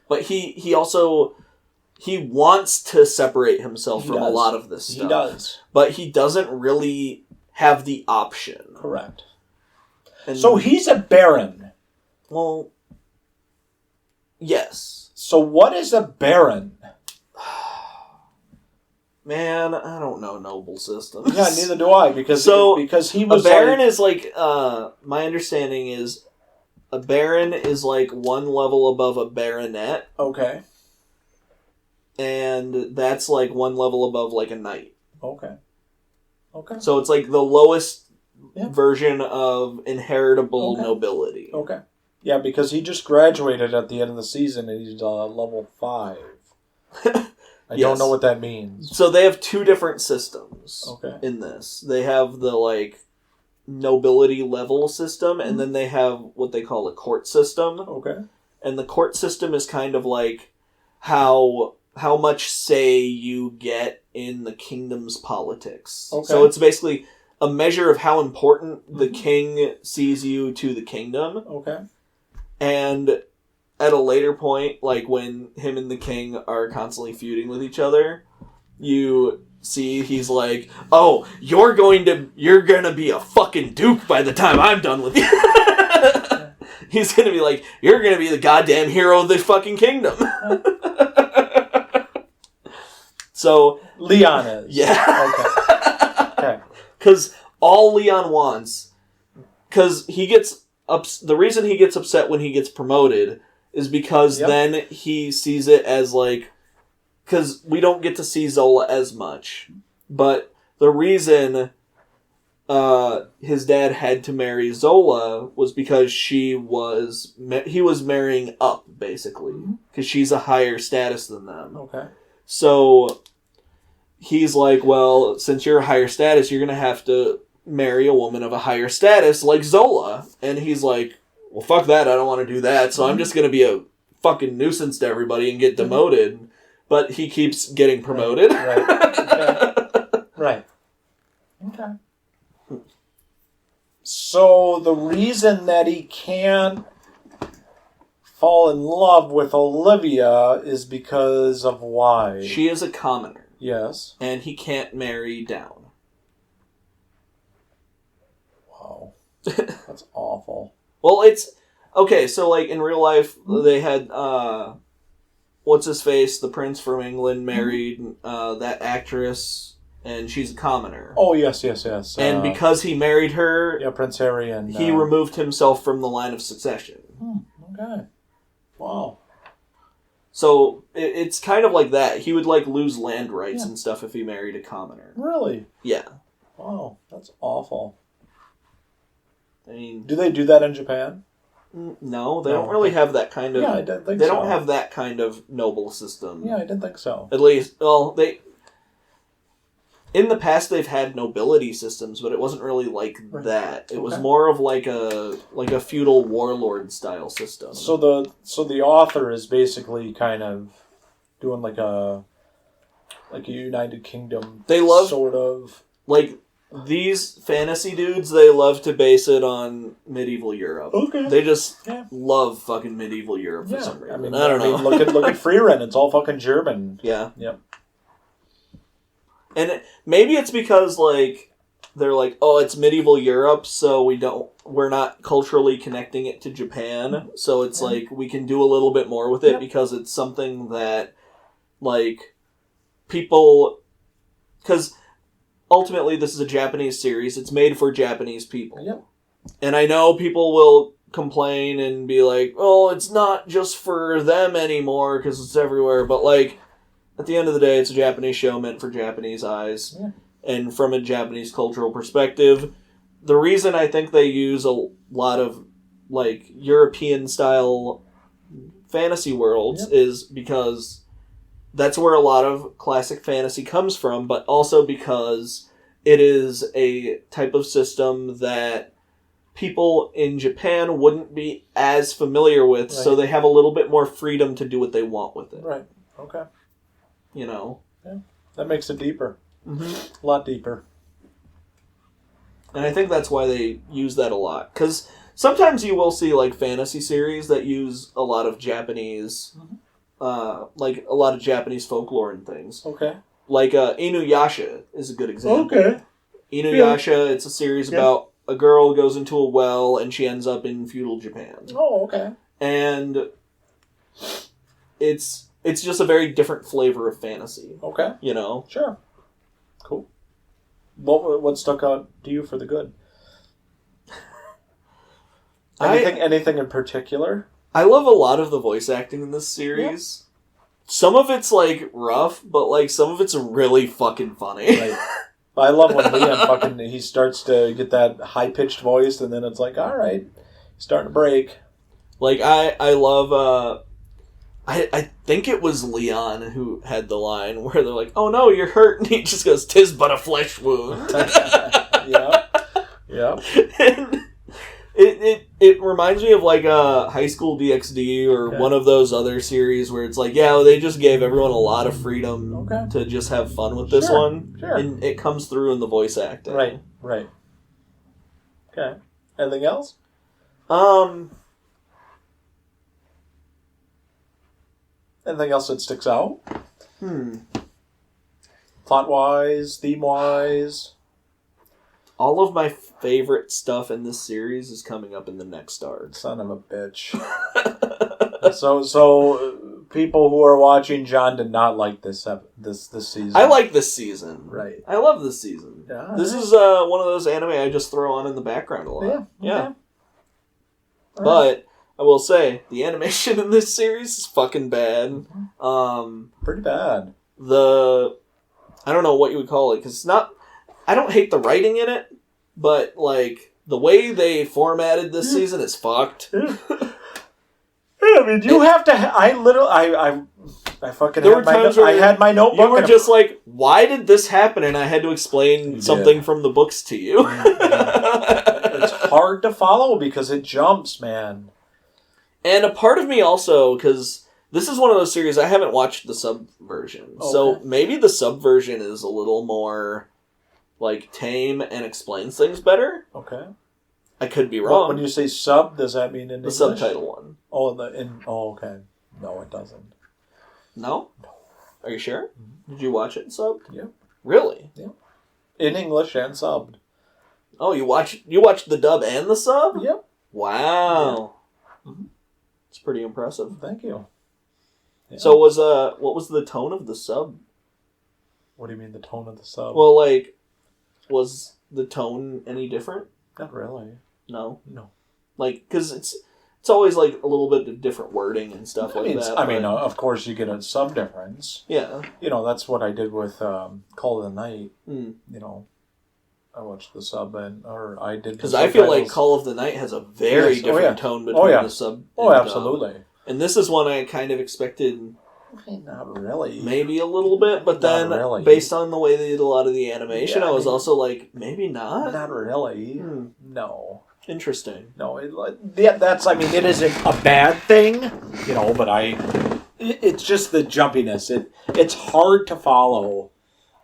But he also... He wants to separate himself from a lot of this stuff. He does. But he doesn't really have the option. Correct. And so he's a baron. Well, yes. So what is a baron? Man, I don't know noble systems. Yeah, neither do I. Because he was a baron is like, my understanding is a baron is like one level above a baronet. Okay. And that's like one level above like a knight. Okay. So it's like the lowest version of inheritable nobility. Okay. Yeah, because he just graduated at the end of the season and he's level 5. I don't know what that means. So they have 2 different systems in this. They have the like nobility level system and then they have what they call a court system. Okay. And the court system is kind of like how much say you get in the kingdom's politics. Okay. So it's basically a measure of how important the king sees you to the kingdom. Okay. And at a later point, like when him and the king are constantly feuding with each other, you see he's like, oh, you're gonna be a fucking duke by the time I'm done with you. He's gonna be like, you're gonna be the goddamn hero of the fucking kingdom. So Leon is. Yeah. Okay. Because all Leon wants, because he gets the reason he gets upset when he gets promoted is because then he sees it as like, because we don't get to see Zola as much, but the reason his dad had to marry Zola was because he was marrying up basically because she's a higher status than them. Okay. So he's like, well, since you're a higher status, you're going to have to marry a woman of a higher status like Zola. And he's like, well, fuck that. I don't want to do that. So I'm just going to be a fucking nuisance to everybody and get demoted. But he keeps getting promoted. Right. Okay. Right. Okay. So the reason that he can't fall in love with Olivia is because of why? She is a commoner. Yes. And he can't marry down. Wow. That's awful. Well, it's... Okay, so, like, in real life, they had, what's-his-face, the prince from England, married that actress, and she's a commoner. Oh, yes. And because he married her... Yeah, Prince Harry and... he removed himself from the line of succession. Okay. Wow. So, it's kind of like that. He would, like, lose land rights and stuff if he married a commoner. Really? Yeah. Wow, that's awful. I mean... Do they do that in Japan? No, they don't really have that kind of... Yeah, I didn't think so. They so. don't have that kind of noble system. Yeah, I didn't think so. At least, well, they... In the past, they've had nobility systems, but it wasn't really like that. It was more of like a feudal warlord style system. So the author is basically kind of doing like a United Kingdom. They love sort of like these fantasy dudes. They love to base it on medieval Europe. Okay, they just love fucking medieval Europe for some reason. I don't know. Look at Freeran. It's all fucking German. Yeah. Yep. And maybe it's because, like, they're like, oh, it's medieval Europe, so we're not culturally connecting it to Japan, so it's like, we can do a little bit more with it because it's something that, like, people... Because, ultimately, this is a Japanese series. It's made for Japanese people. Yep. And I know people will complain and be like, oh, it's not just for them anymore because it's everywhere, but, like... At the end of the day, it's a Japanese show meant for Japanese eyes. Yeah. And from a Japanese cultural perspective, the reason I think they use a lot of, like, European-style fantasy worlds is because that's where a lot of classic fantasy comes from, but also because it is a type of system that people in Japan wouldn't be as familiar with, so they have a little bit more freedom to do what they want with it. Right. Okay. You know? Yeah. That makes it deeper. Mm-hmm. A lot deeper. And I think that's why they use that a lot. Because sometimes you will see, like, fantasy series that use a lot of Japanese... like a lot of Japanese folklore and things. Okay. Like Inuyasha is a good example. Okay. Inuyasha, it's a series about a girl goes into a well and she ends up in feudal Japan. Oh, okay. And it's just a very different flavor of fantasy. Okay. You know? Sure. Cool. What stuck out to you for the good? Anything in particular? I love a lot of the voice acting in this series. Yeah. Some of it's, like, rough, but, like, some of it's really fucking funny. Right. I love when Leon he starts to get that high-pitched voice, and then it's like, all right, starting to break. Like, I love, I think it was Leon who had the line where they're like, oh no, you're hurt, and he just goes, 'tis but a flesh wound. Yeah. Yeah. And it reminds me of like a High School DxD or one of those other series where it's like, yeah, they just gave everyone a lot of freedom to just have fun with this one. Sure. And it comes through in the voice acting. Right. Okay. Anything else? Anything else that sticks out? Plot-wise, theme-wise? All of my favorite stuff in this series is coming up in the next arc. Son of a bitch. So people who are watching John did not like this season. I like this season. Right. I love this season. Yeah, this is one of those anime I just throw on in the background a lot. Yeah. But I will say the animation in this series is fucking bad. Pretty bad. I don't know what you would call it because it's not. I don't hate the writing in it, but like the way they formatted this season is fucked. Yeah, I mean, you have to. I fucking. There were times where I had my notebook. You were just like, "Why did this happen?" And I had to explain something from the books to you. It's hard to follow because it jumps, man. And a part of me also, because this is one of those series I haven't watched the sub version, so maybe the sub version is a little more. Like, tame and explains things better. Okay. I could be wrong. When you say sub, does that mean in English? The subtitle one. Okay. No, it doesn't. No? Are you sure? Did you watch it subbed? Yeah. Really? Yeah. In English and subbed. Oh, you watched the dub and the sub? Yep. Wow. Yeah. It's pretty impressive. Thank you. Yeah. So what was the tone of the sub? What do you mean the tone of the sub? Well, like, was the tone any different? Not really. No? No. Like, because it's always, like, a little bit of different wording and stuff like that. I mean, of course you get a sub difference. Yeah. You know, that's what I did with Call of the Night. You know, I watched the sub or I did... Because I feel like Call of the Night has a very different tone between the sub and absolutely. And this is one I kind of expected... Not really. Maybe a little bit, but then based on the way they did a lot of the animation, I was also like, maybe not? Not really. No. Interesting. No, it isn't a bad thing, you know, but it's just the jumpiness. It's hard to follow.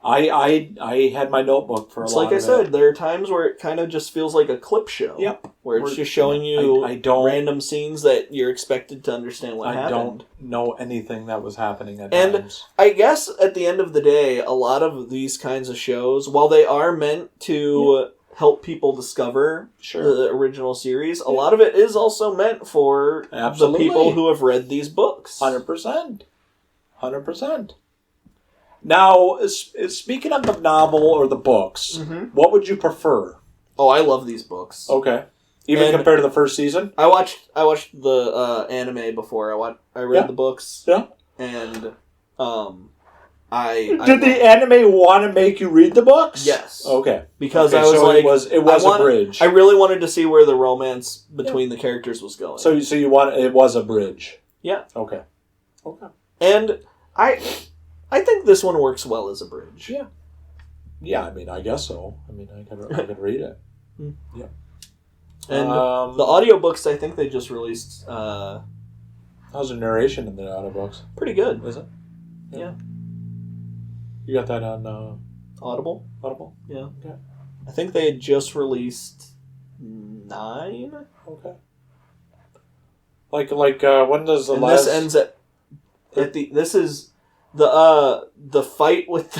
I had my notebook for a lot of it. Like I said, there are times where it kind of just feels like a clip show. Yep. Where it's just showing you random scenes that you're expected to understand what happened. I don't know anything that was happening at times. And I guess at the end of the day, a lot of these kinds of shows, while they are meant to help people discover the original series, a lot of it is also meant for the people who have read these books. 100%. 100%. Now, speaking of the novel or the books, what would you prefer? Oh, I love these books. Okay. Even compared to the first season? I watched the anime before I read the books. Yeah. And did the anime want to make you read the books? Yes. Okay. Because I was like... It was a bridge. I really wanted to see where the romance between the characters was going. So it was a bridge? Yeah. Okay. And I think this one works well as a bridge. Yeah. Yeah, I mean, I guess so. I mean, I could read it. Yeah. And the audiobooks, I think they just released... how's the narration in the audiobooks? Pretty good. Is it? Yeah. You got that on... Audible? Audible? Yeah. Okay. I think they had just released 9? Okay. Like when does the last... this ends at the... This is the fight with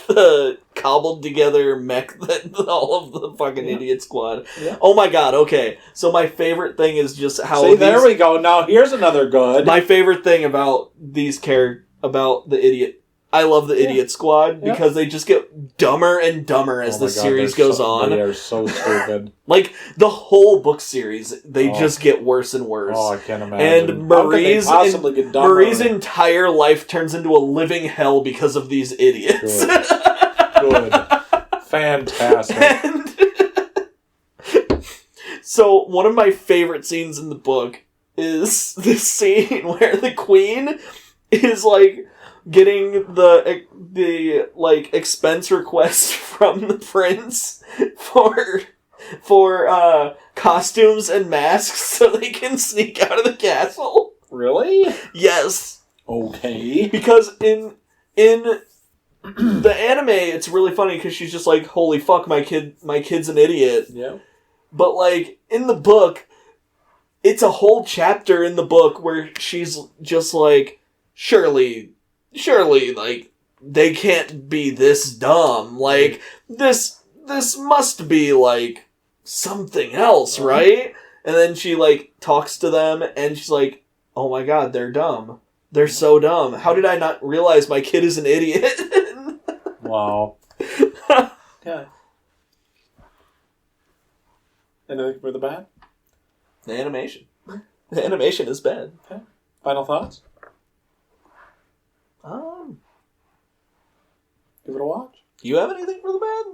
the cobbled together mech that all of the fucking idiot squad. Yeah. Oh my god, okay. So my favorite thing is just how... See, there we go. Now here's another good. My favorite thing about these about the idiot... I love the idiot squad because they just get dumber and dumber as the series goes on. They are so stupid. Like, the whole book series, they just get worse and worse. Oh, I can't imagine. And Marie's entire life turns into a living hell because of these idiots. Good. Fantastic. So, one of my favorite scenes in the book is this scene where the queen is, like... getting the like expense request from the prince for costumes and masks so they can sneak out of the castle. Really? Yes. Okay. Because in the anime, it's really funny because she's just like, "Holy fuck, my kid's an idiot." Yeah. But like in the book, it's a whole chapter in the book where she's just like, Surely, like, they can't be this dumb. Like, this must be, like, something else, right? And then she, like, talks to them, and she's like, oh my god, they're dumb. They're so dumb. How did I not realize my kid is an idiot? Wow. Yeah. Anything for the bad? The animation. The animation is bad. Okay. Final thoughts? Give it a watch. Do you have anything for the bad?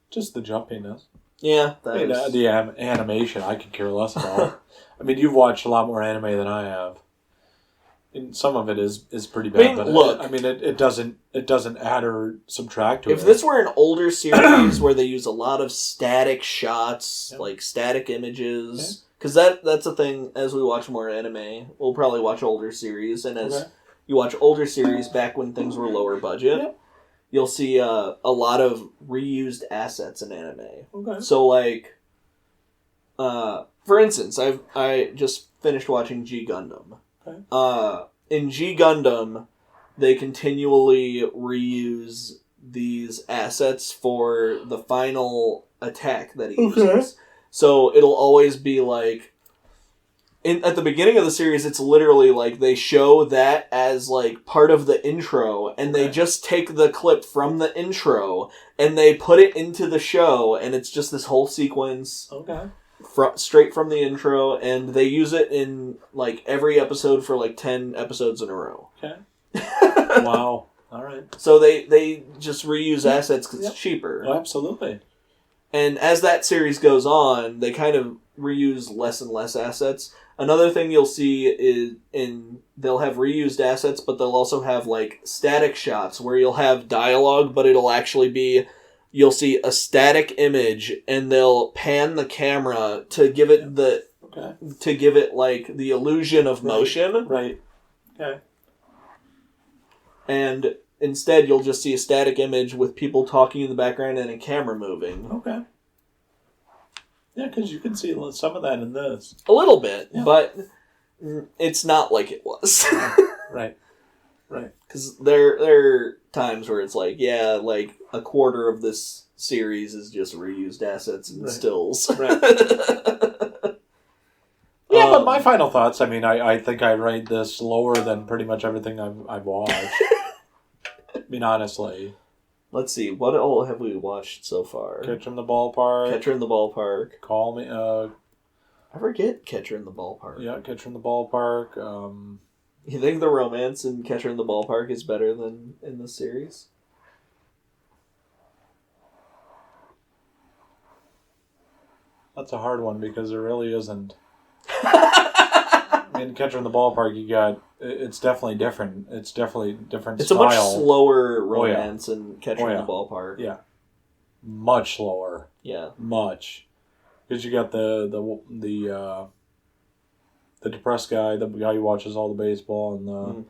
Just the jumpiness. Yeah, the animation I could care less about. I mean, you've watched a lot more anime than I have. And some of it is pretty bad. But look, it doesn't add or subtract to it. If this were an older series where they use a lot of static shots, like static images, because that's a thing. As we watch more anime, we'll probably watch older series, and as you watch older series back when things were lower budget, you'll see a lot of reused assets in anime. Okay. So, like, for instance, I just finished watching G Gundam. Okay. In G Gundam, they continually reuse these assets for the final attack that he uses. So it'll always be like, at the beginning of the series, it's literally like they show that as like part of the intro, and they just take the clip from the intro and they put it into the show, and it's just this whole sequence. Okay. Straight from the intro, and they use it in like every episode for like 10 episodes in a row. Okay. Wow. All right. So they just reuse assets because it's cheaper. Oh, absolutely. And as that series goes on, they kind of reuse less and less assets. Another thing you'll see is they'll have reused assets, but they'll also have like static shots where you'll have dialogue, but it'll actually be, you'll see a static image, and they'll pan the camera to give it to give it like the illusion of motion. Right. Okay. And instead, you'll just see a static image with people talking in the background and a camera moving. Okay. Yeah, because you can see some of that in this. A little bit, but it's not like it was. Right. Right. Because there are times where it's like, like a quarter of this series is just reused assets and stills. Right. Yeah, but my final thoughts, I mean, I think I rate this lower than pretty much everything I've watched. I mean, honestly. Let's see, what all have we watched so far? Catcher in the Ballpark. Catcher in the Ballpark. Call Me. I forget Catcher in the Ballpark. Yeah, Catcher in the Ballpark. You think the romance in Catcher in the Ballpark is better than in the series? That's a hard one because there really isn't. in Catcher in the Ballpark, it's definitely different. It's definitely different. It's style. a much slower romance in Catcher in the Ballpark. Yeah, much slower. Yeah, much. Because you got the depressed guy, the guy who watches all the baseball, and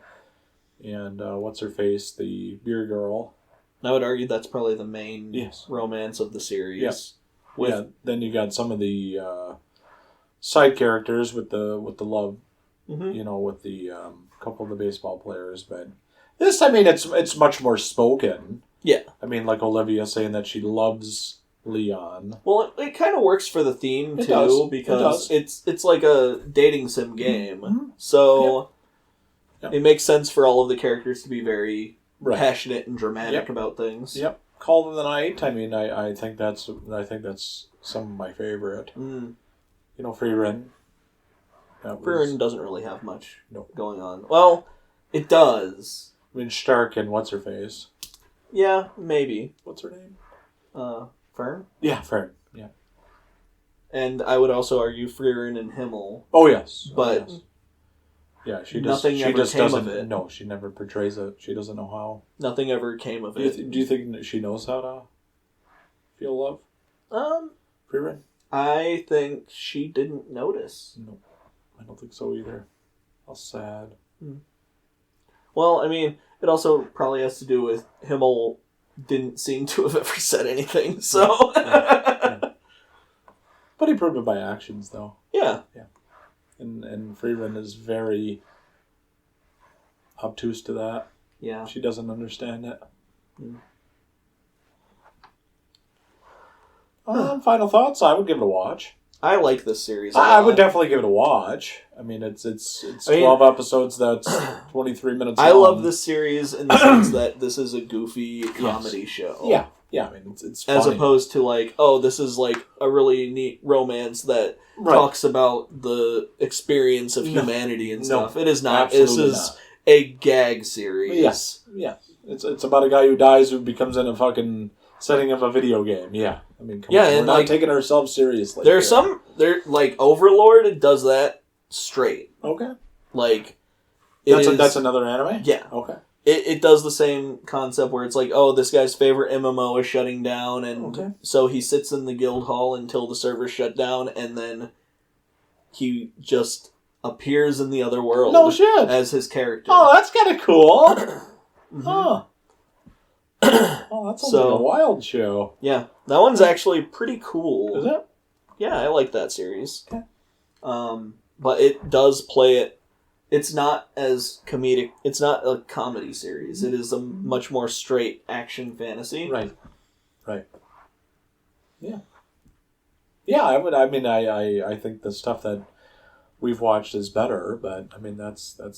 what's her face, the beer girl. I would argue that's probably the main romance of the series. Yeah. Then you got some of the side characters with the love, with the couple of the baseball players. But this, I mean, it's much more spoken. Yeah. I mean, like Olivia saying that she loves Leon. Well, it kind of works for the theme too, because it's like a dating sim game. So it makes sense for all of the characters to be very passionate and dramatic about things. Yep. Call of the Night. I mean, I think that's some of my favorite. Frieren. Frieren doesn't really have much going on. Well, it does. I mean, Stark and what's her face? Yeah, maybe. What's her name? Fern? Yeah, Fern. Yeah. And I would also argue Frieren and Himmel. Oh yes, but yeah, she nothing ever came of it. No, she never portrays it. She doesn't know how. Nothing ever came of it. Do you think that she knows how to feel love? Frieren? I think she didn't notice. No, I don't think so either. How sad. Well, I mean, it also probably has to do with Himmel didn't seem to have ever said anything, so... But he proved it by actions, though. Yeah. And Frieren is very obtuse to that. Yeah. She doesn't understand it. Final thoughts? I would give it a watch. I like this series. I would definitely give it a watch. I mean, it's 12 episodes. That's 23 minutes long. I love this series in the sense that this is a goofy comedy show. Yeah. I mean, it's funny. As opposed to like, this is like a really neat romance that talks about the experience of humanity and stuff. It is not. This is a gag series. Yes. Yeah. It's about a guy who dies who becomes in a fucking setting of a video game. Yeah. I mean, come on. We're not taking ourselves seriously. There's like Overlord does that straight. Okay. Like, that's another anime? Yeah. Okay. It does the same concept where it's like, this guy's favorite MMO is shutting down, and so he sits in the guild hall until the server's shut down, and then he just appears in the other world as his character. Oh, that's kind of cool. Huh. Oh, that sounds like a wild show. Yeah, that one's actually pretty cool. Is it? Yeah, I like that series. Okay. But it does play it. It's not as comedic. It's not a comedy series. It is a much more straight action fantasy. Right. Yeah. Yeah, I would. I mean, I think the stuff that we've watched is better, but I mean, that's. I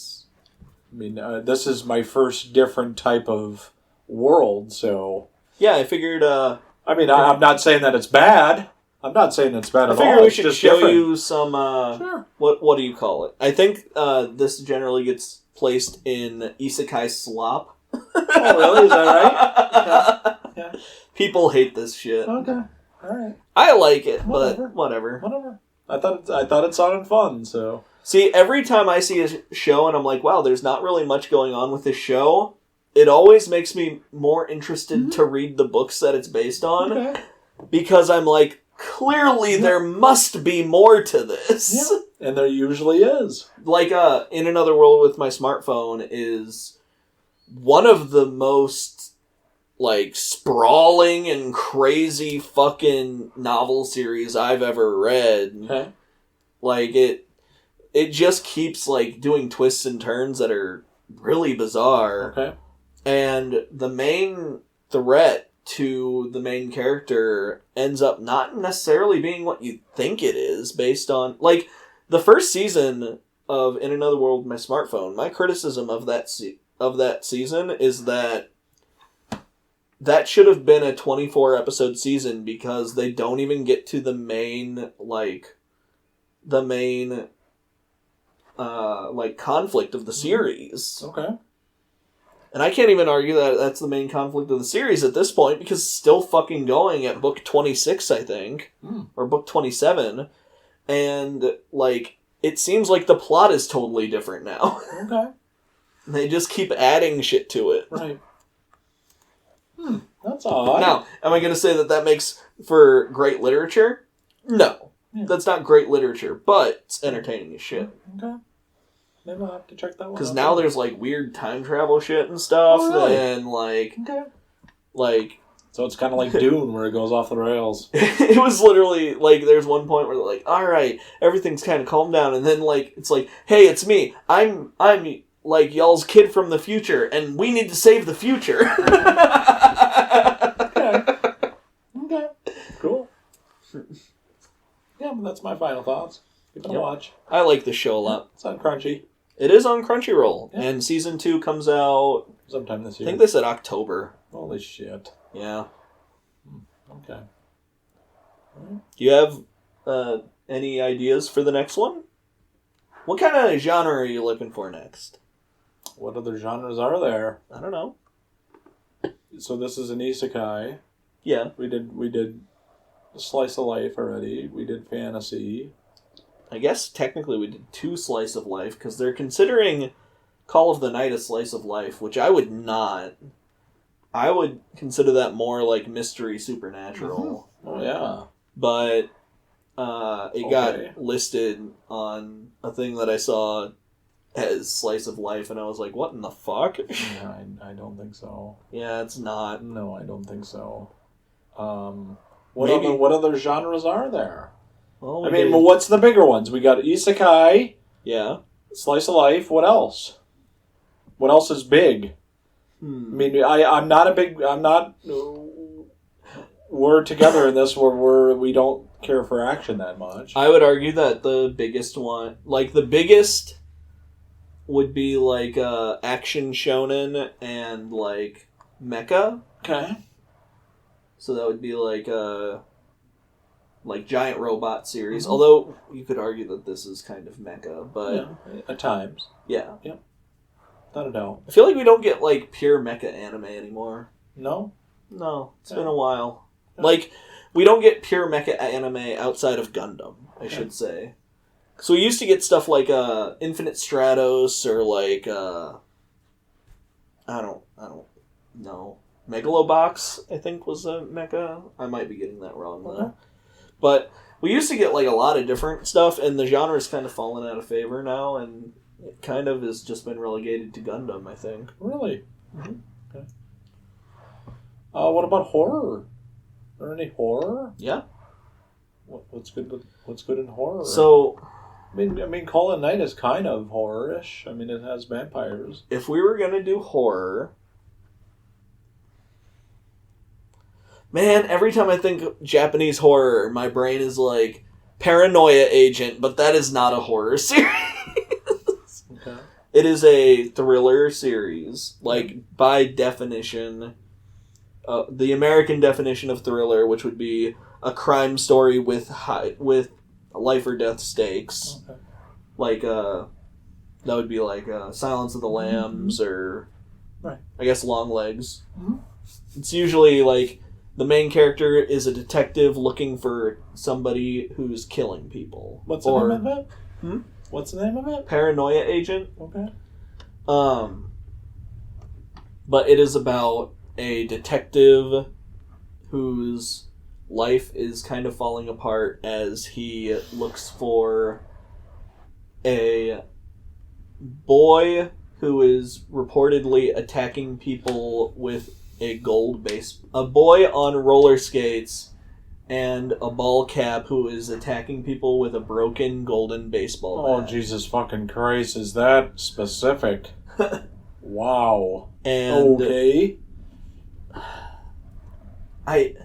mean, this is my first different type of world, so... Yeah, I figured... I mean, I'm not saying that it's bad. I'm not saying it's bad at all. I figured we should show you some... Sure. What do you call it? I think this generally gets placed in isekai slop. Oh, really? Is that right? Yeah. People hate this shit. Okay. All right. I like it, but whatever. I thought it sounded fun, so... See, every time I see a show and I'm like, wow, there's not really much going on with this show, it always makes me more interested to read the books that it's based on. Okay. Because I'm like, clearly there must be more to this. Yeah. And there usually is. Like, In Another World with My Smartphone is one of the most, like, sprawling and crazy fucking novel series I've ever read. Okay. Like, it just keeps, like, doing twists and turns that are really bizarre. Okay. And the main threat to the main character ends up not necessarily being what you think it is, based on... Like, the first season of In Another World with My Smartphone, my criticism of that season is that should have been a 24-episode season, because they don't even get to the main conflict of the series. Okay. And I can't even argue that that's the main conflict of the series at this point, because it's still fucking going at book 26, I think. Or book 27. And, like, it seems like the plot is totally different now. Okay. They just keep adding shit to it. Right. That's odd. Now, am I going to say that makes for great literature? No. Yeah. That's not great literature, but it's entertaining as shit. Okay. Maybe I'll have to check that one out. Because now there's, like, weird time travel shit and stuff. Oh, really? And, like... Okay. Like... So it's kind of like Dune, where it goes off the rails. It was literally, like, there's one point where they're like, alright, everything's kind of calmed down. And then, like, it's like, hey, it's me. I'm like, y'all's kid from the future, and we need to save the future. Okay. Cool. Yeah, but that's my final thoughts. Give it a watch. I like the show a lot. It's on Crunchy. It is on Crunchyroll. Yeah. And season 2 comes out... sometime this year. I think they said October. Holy shit. Yeah. Okay. Do you have any ideas for the next one? What kind of genre are you looking for next? What other genres are there? I don't know. So this is an isekai. Yeah. We did slice of life already. We did fantasy. I guess technically we did 2 slice of life, because they're considering Call of the Night a slice of life, which I would not. I would consider that more like mystery supernatural. Mm-hmm. Oh, yeah. But it got listed on a thing that I saw as slice of life, and I was like, what in the fuck? Yeah, I don't think so. Yeah, it's not. No, I don't think so. What other genres are there? Well, I mean, what's the bigger ones? We got isekai. Yeah. Slice of life. What else? What else is big? I mean, I'm not. We're together in this where we don't care for action that much. I would argue that the biggest one, like the biggest, would be like action shonen and like mecha. Okay. So that would be like giant robot series. Mm-hmm. Although you could argue that this is kind of mecha, but yeah, at times. Yeah. Yep. Not a doubt. I feel like we don't get like pure mecha anime anymore. No? No. It's been a while. Yeah. Like, we don't get pure mecha anime outside of Gundam, I should say. So we used to get stuff like Infinite Stratos or like I don't know. Megalobox, I think, was a mecha. I might be getting that wrong though. But we used to get like a lot of different stuff, and the genre's kind of fallen out of favor now, and it kind of has just been relegated to Gundam, I think. Really? Mm-hmm. Okay. What about horror? Are there any horror? Yeah. What's good in horror? So, I mean, Call of Night is kind of horror-ish. I mean, it has vampires. If we were gonna do horror, man, every time I think Japanese horror, my brain is like Paranoia Agent, but that is not a horror series. Okay. It is a thriller series, like by definition. The American definition of thriller, which would be a crime story with life or death stakes. Okay. Like that would be like Silence of the Lambs or I guess Long Legs. Mm-hmm. It's usually like the main character is a detective looking for somebody who's killing people. What's the name of it? What's the name of it? Paranoia Agent. Okay. But it is about a detective whose life is kind of falling apart as he looks for a boy who is reportedly attacking people with a boy on roller skates and a ball cap who is attacking people with a broken golden baseball bat. Oh, Jesus fucking Christ, is that specific? Wow. And okay. I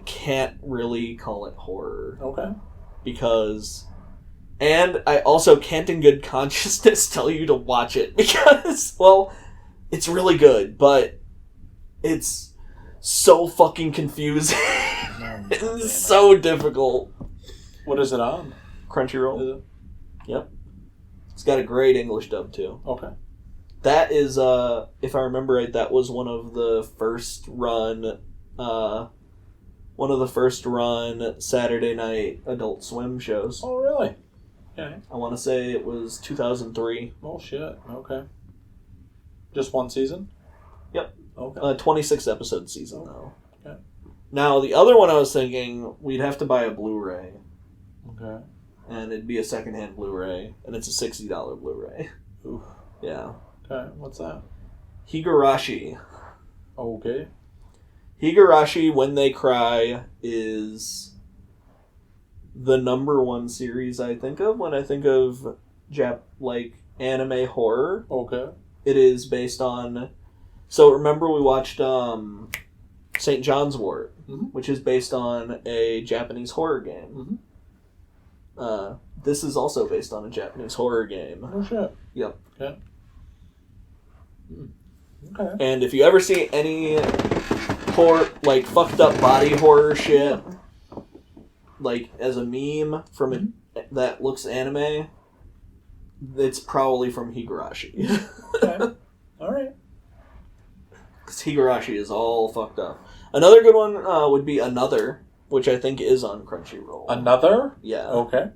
can't really call it horror. Okay. Because... And I also can't in good consciousness tell you to watch it because, well, it's really good, but it's so fucking confusing. It's so difficult. What is it on? Crunchyroll. Is it? Yep. It's got a great English dub, too. Okay. That is, if I remember right, that was one of the first run Saturday night Adult Swim shows. Oh, really? Okay. I want to say it was 2003. Oh, shit. Okay. Just one season? Yep. Okay. 26 episode season, though. Okay. Now, the other one I was thinking, we'd have to buy a Blu-ray. Okay. And it'd be a secondhand Blu-ray. And it's a $60 Blu-ray. Oof. Yeah. Okay. What's that? Higurashi. Okay. Higurashi, When They Cry, is the number one series I think of when I think of anime horror. Okay. It is based on... So remember we watched St. John's Wort, which is based on a Japanese horror game. This is also based on a Japanese horror game. Oh, shit. Yep. Okay. Okay. And if you ever see any horror, fucked up body horror shit, as a meme from that looks anime, it's probably from Higurashi. Okay. All right. Because Higurashi is all fucked up. Another good one would be Another, which I think is on Crunchyroll. Another? Yeah. Okay.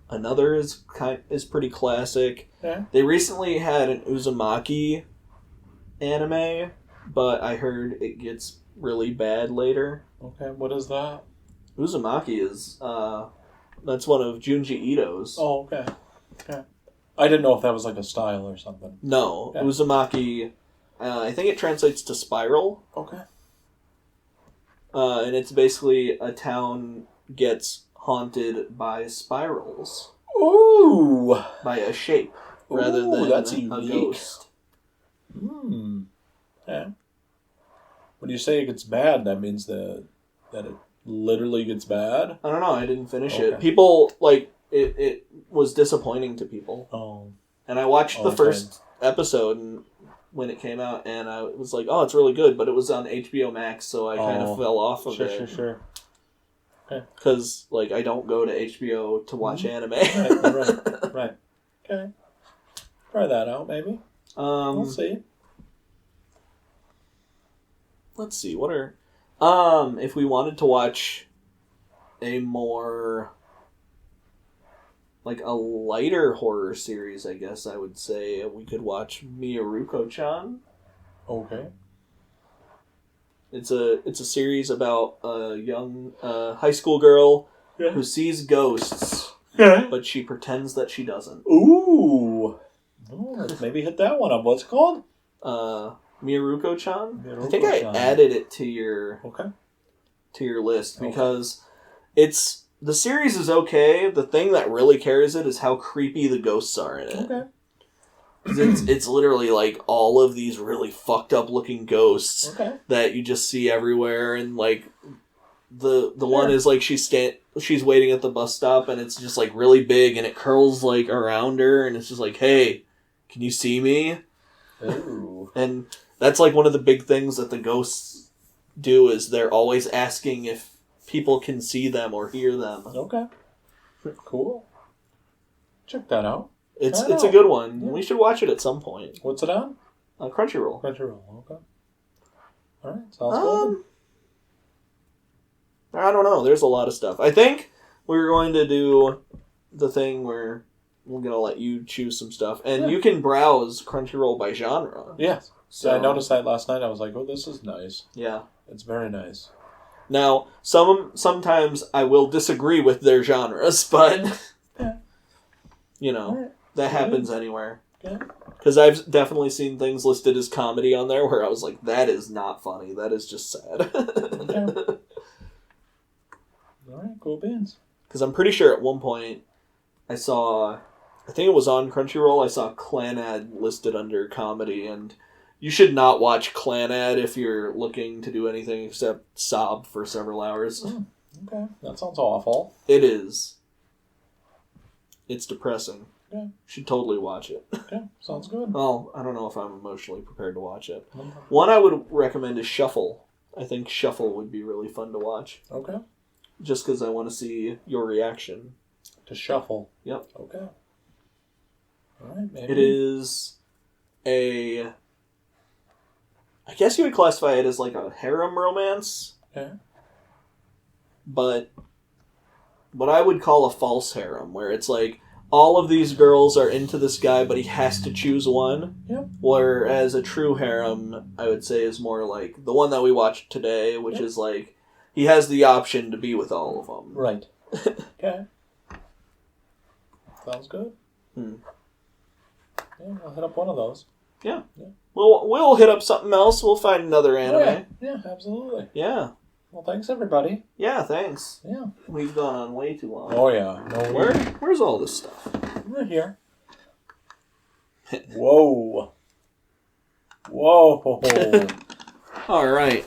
Another is pretty classic. Yeah. They recently had an Uzumaki anime, but I heard it gets really bad later. Okay, what is that? Uzumaki is that's one of Junji Ito's. Oh, okay. Okay. I didn't know if that was like a style or something. No, okay. Uzumaki. I think it translates to spiral. Okay. And it's basically a town gets haunted by spirals. Ooh! By a shape rather than that's a unique. ghost. Yeah. When you say it gets bad, that means that it literally gets bad? I don't know. I didn't finish it. People, it was disappointing to people. Oh. And I watched the first episode when it came out, and I was like, oh, it's really good, but it was on HBO Max, so I kind of fell off of it. Sure. Okay. Because, I don't go to HBO to watch anime. Right. Okay. Try that out, maybe. We'll see. Let's see, what are... if we wanted to watch a more... a lighter horror series, I guess I would say we could watch Miyaruko-chan. Okay. It's a series about a young high school girl who sees ghosts, but she pretends that she doesn't. Ooh! Oh, let's maybe hit that one up. What's it called? Miyaruko-chan? Miyaruko-chan. I think I added it to your list because the series is okay. The thing that really carries it is how creepy the ghosts are in it. Okay. It's literally all of these really fucked up looking ghosts that you just see everywhere, and the one is she's waiting at the bus stop and it's just really big and it curls around her and it's just hey, can you see me? Ooh. And that's one of the big things that the ghosts do is they're always asking if people can see them or hear them. Okay. Cool. Check that out. It's a good one. Yeah. We should watch it at some point. What's it on? Crunchyroll. Crunchyroll, okay. Alright, sounds good. I don't know. There's a lot of stuff. I think we're going to do the thing where we're going to let you choose some stuff. And you can browse Crunchyroll by genre. Yes. So I noticed that last night. I was like, oh, this is nice. Yeah. It's very nice. Now, sometimes I will disagree with their genres, but, that happens anywhere. Yeah. Because I've definitely seen things listed as comedy on there where I was like, that is not funny. That is just sad. Okay. All right, cool beans. Because I'm pretty sure at one point I think it was on Crunchyroll, I saw Clanad listed under comedy, and you should not watch Clanad if you're looking to do anything except sob for several hours. Okay, that sounds awful. It is. It's depressing. Okay. You should totally watch it. Okay, sounds good. Well, I don't know if I'm emotionally prepared to watch it. Okay. One I would recommend is Shuffle. I think Shuffle would be really fun to watch. Okay. Just because I want to see your reaction. To Shuffle? Yep. Okay. All right, maybe. It is I guess you would classify it as a harem romance. Okay. But what I would call a false harem, where it's like all of these girls are into this guy, but he has to choose one. Yep. Whereas a true harem, I would say, is more like the one that we watched today, which is like he has the option to be with all of them. Right. Okay. Sounds good. Yeah, I'll hit up one of those. Yeah. We'll hit up something else. We'll find another anime. Yeah, absolutely. Yeah. Well, thanks, everybody. Yeah, thanks. Yeah. We've gone on way too long. Oh, yeah. No, Where's all this stuff? Right here. Whoa. Whoa. All right.